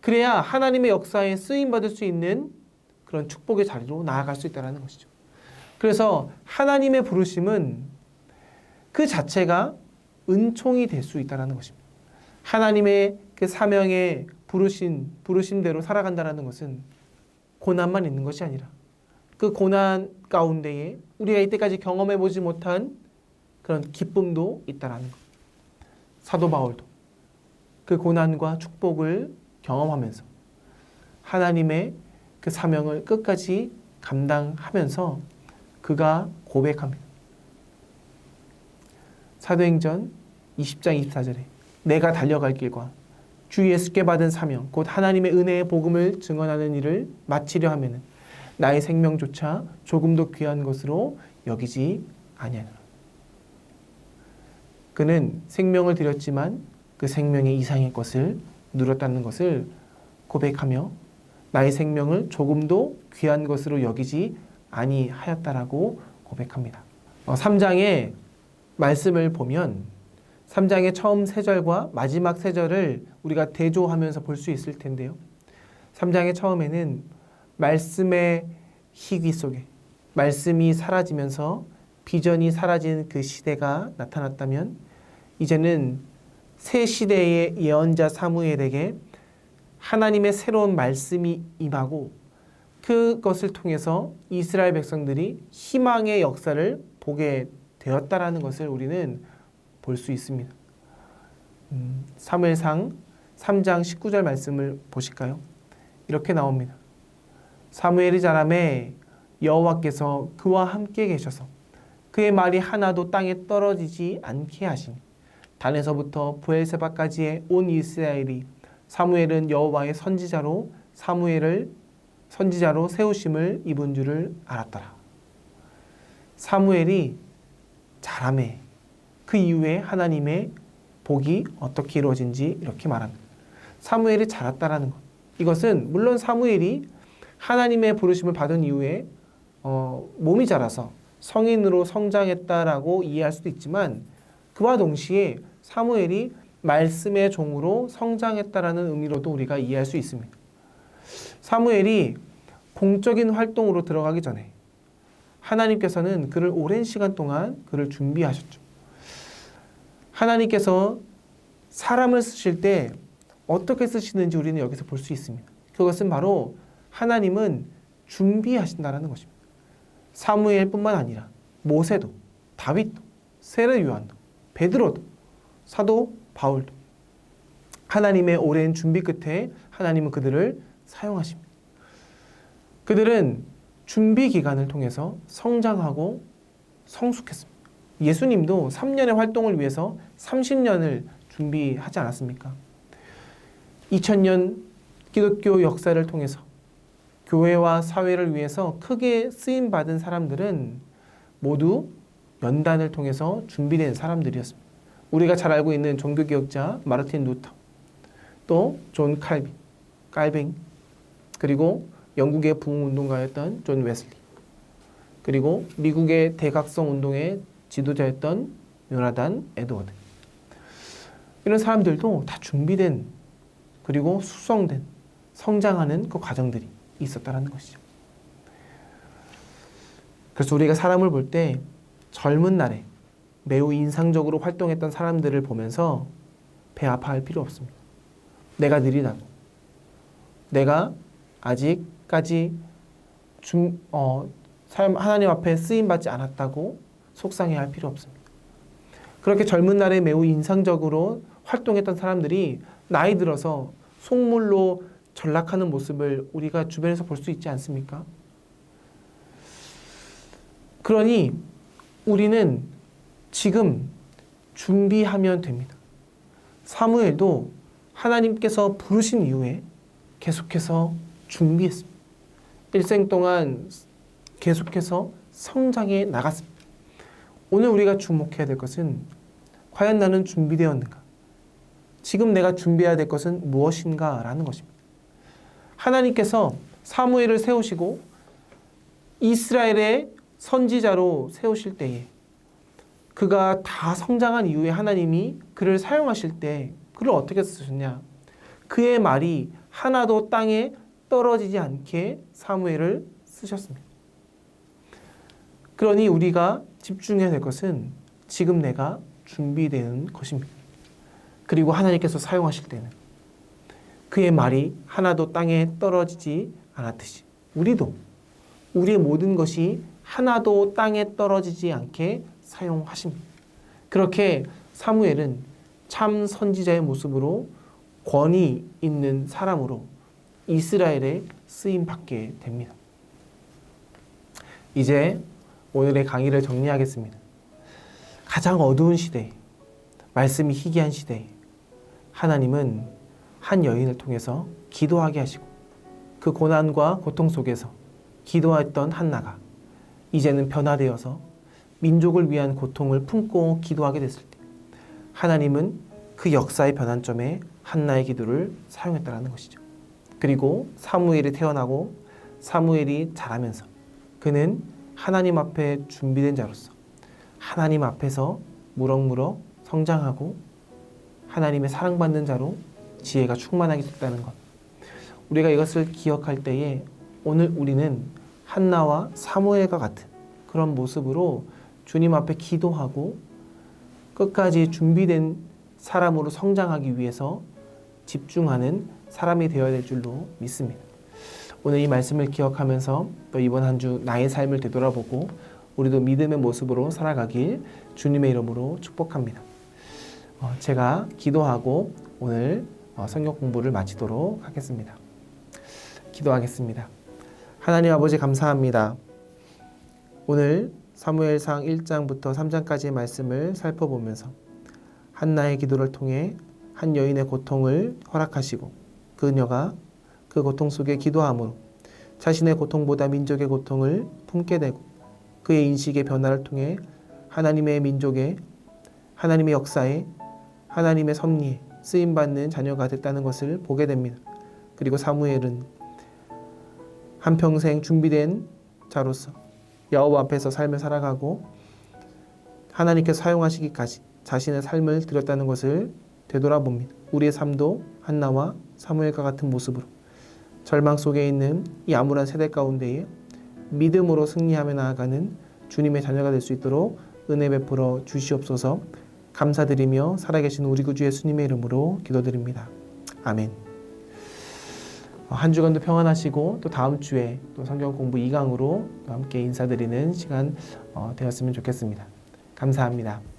그래야 하나님의 역사에 쓰임받을 수 있는 그런 축복의 자리로 나아갈 수 있다는 것이죠. 그래서 하나님의 부르심은 그 자체가 은총이 될 수 있다는 것입니다. 하나님의 그 사명에 부르심대로 살아간다는 것은 고난만 있는 것이 아니라 그 고난 가운데에 우리가 이때까지 경험해보지 못한 그런 기쁨도 있다는 것. 사도 바울도 그 고난과 축복을 경험하면서 하나님의 그 사명을 끝까지 감당하면서 그가 고백합니다. 사도행전 20장 24절에 내가 달려갈 길과 주 예수께 받은 사명 곧 하나님의 은혜의 복음을 증언하는 일을 마치려 하면은 나의 생명조차 조금도 귀한 것으로 여기지 아니하노라. 그는 생명을 드렸지만 그 생명의 이상의 것을 누렸다는 것을 고백하며 나의 생명을 조금도 귀한 것으로 여기지 아니하였다라고 고백합니다. 3장의 말씀을 보면 3장의 처음 3절과 마지막 3절을 우리가 대조하면서 볼 수 있을 텐데요. 3장의 처음에는 말씀의 희귀 속에 말씀이 사라지면서 비전이 사라진 그 시대가 나타났다면 이제는 새 시대의 예언자 사무엘에게 하나님의 새로운 말씀이 임하고 그것을 통해서 이스라엘 백성들이 희망의 역사를 보게 되었다라는 것을 우리는 볼 수 있습니다. 사무엘상 3장 19절 말씀을 보실까요? 이렇게 나옵니다. 사무엘이 자라매 여호와께서 그와 함께 계셔서 그의 말이 하나도 땅에 떨어지지 않게 하시니 단에서부터 브엘세바까지의 온 이스라엘이 사무엘은 여호와의 선지자로 세우심을 입은 줄을 알았더라. 사무엘이 자라매 그 이후에 하나님의 복이 어떻게 이루어진지 이렇게 말합니다. 사무엘이 자랐다라는 것. 이것은 물론 사무엘이 하나님의 부르심을 받은 이후에 몸이 자라서 성인으로 성장했다라고 이해할 수도 있지만 그와 동시에 사무엘이 말씀의 종으로 성장했다라는 의미로도 우리가 이해할 수 있습니다. 사무엘이 공적인 활동으로 들어가기 전에 하나님께서는 그를 오랜 시간 동안 그를 준비하셨죠. 하나님께서 사람을 쓰실 때 어떻게 쓰시는지 우리는 여기서 볼 수 있습니다. 그것은 바로 하나님은 준비하신다는 것입니다. 사무엘뿐만 아니라 모세도, 다윗도, 세례 요한도, 베드로도, 사도 바울도 하나님의 오랜 준비 끝에 하나님은 그들을 사용하십니다. 그들은 준비 기간을 통해서 성장하고 성숙했습니다. 예수님도 3년의 활동을 위해서 30년을 준비하지 않았습니까? 2000년 기독교 역사를 통해서 교회와 사회를 위해서 크게 쓰임받은 사람들은 모두 연단을 통해서 준비된 사람들이었습니다. 우리가 잘 알고 있는 종교개혁자 마르틴 루터, 또 존 칼빈, 그리고 영국의 부흥운동가였던 존 웨슬리, 그리고 미국의 대각성 운동의 지도자였던 요나단 에드워드. 이런 사람들도 다 준비된 그리고 숙성된 성장하는 그 과정들이 있었다는 것이죠. 그래서 우리가 사람을 볼 때 젊은 날에 매우 인상적으로 활동했던 사람들을 보면서 배 아파할 필요 없습니다. 내가 느리다고, 내가 아직까지 하나님 앞에 쓰임받지 않았다고 속상해 할 필요 없습니다. 그렇게 젊은 날에 매우 인상적으로 활동했던 사람들이 나이 들어서 속물로 전락하는 모습을 우리가 주변에서 볼 수 있지 않습니까? 그러니 우리는 지금 준비하면 됩니다. 사무엘도 하나님께서 부르신 이후에 계속해서 준비했습니다. 일생 동안 계속해서 성장해 나갔습니다. 오늘 우리가 주목해야 될 것은 과연 나는 준비되었는가? 지금 내가 준비해야 될 것은 무엇인가? 라는 것입니다. 하나님께서 사무엘을 세우시고 이스라엘의 선지자로 세우실 때에 그가 다 성장한 이후에 하나님이 그를 사용하실 때 그를 어떻게 쓰셨냐? 그의 말이 하나도 땅에 떨어지지 않게 사무엘을 쓰셨습니다. 그러니 우리가 집중해야 될 것은 지금 내가 준비되는 것입니다. 그리고 하나님께서 사용하실 때는 그의 말이 하나도 땅에 떨어지지 않았듯이 우리도 우리의 모든 것이 하나도 땅에 떨어지지 않게 사용하십니다. 그렇게 사무엘은 참 선지자의 모습으로 권위 있는 사람으로 이스라엘에 쓰임받게 됩니다. 이제 오늘의 강의를 정리하겠습니다. 가장 어두운 시대에, 말씀이 희귀한 시대에 하나님은 한 여인을 통해서 기도하게 하시고 그 고난과 고통 속에서 기도했던 한나가 이제는 변화되어서 민족을 위한 고통을 품고 기도하게 됐을 때 하나님은 그 역사의 변환점에 한나의 기도를 사용했다는 것이죠. 그리고 사무엘이 태어나고 사무엘이 자라면서 그는 하나님 앞에 준비된 자로서 하나님 앞에서 무럭무럭 성장하고 하나님의 사랑받는 자로 지혜가 충만하게 됐다는 것. 우리가 이것을 기억할 때에 오늘 우리는 한나와 사무엘과 같은 그런 모습으로 주님 앞에 기도하고 끝까지 준비된 사람으로 성장하기 위해서 집중하는 사람이 되어야 될 줄로 믿습니다. 오늘 이 말씀을 기억하면서 또 이번 한 주 나의 삶을 되돌아보고 우리도 믿음의 모습으로 살아가길 주님의 이름으로 축복합니다. 제가 기도하고 오늘 성경 공부를 마치도록 하겠습니다. 기도하겠습니다. 하나님 아버지 감사합니다. 오늘 사무엘상 1장부터 3장까지의 말씀을 살펴보면서 한나의 기도를 통해 한 여인의 고통을 허락하시고 그녀가 그 고통 속에 기도함으로 자신의 고통보다 민족의 고통을 품게 되고 그의 인식의 변화를 통해 하나님의 민족의 하나님의 역사에 하나님의 섭리에 쓰임받는 자녀가 됐다는 것을 보게 됩니다. 그리고 사무엘은 한평생 준비된 자로서 여호와 앞에서 삶을 살아가고 하나님께서 사용하시기까지 자신의 삶을 드렸다는 것을 되돌아봅니다. 우리의 삶도 한나와 사무엘과 같은 모습으로 절망 속에 있는 이 암울한 세대 가운데에 믿음으로 승리하며 나아가는 주님의 자녀가 될 수 있도록 은혜 베풀어 주시옵소서. 감사드리며 살아계신 우리 구주 예수님의 이름으로 기도드립니다. 아멘. 한 주간도 평안하시고 또 다음 주에 또 성경 공부 2강으로 함께 인사드리는 시간 되었으면 좋겠습니다. 감사합니다.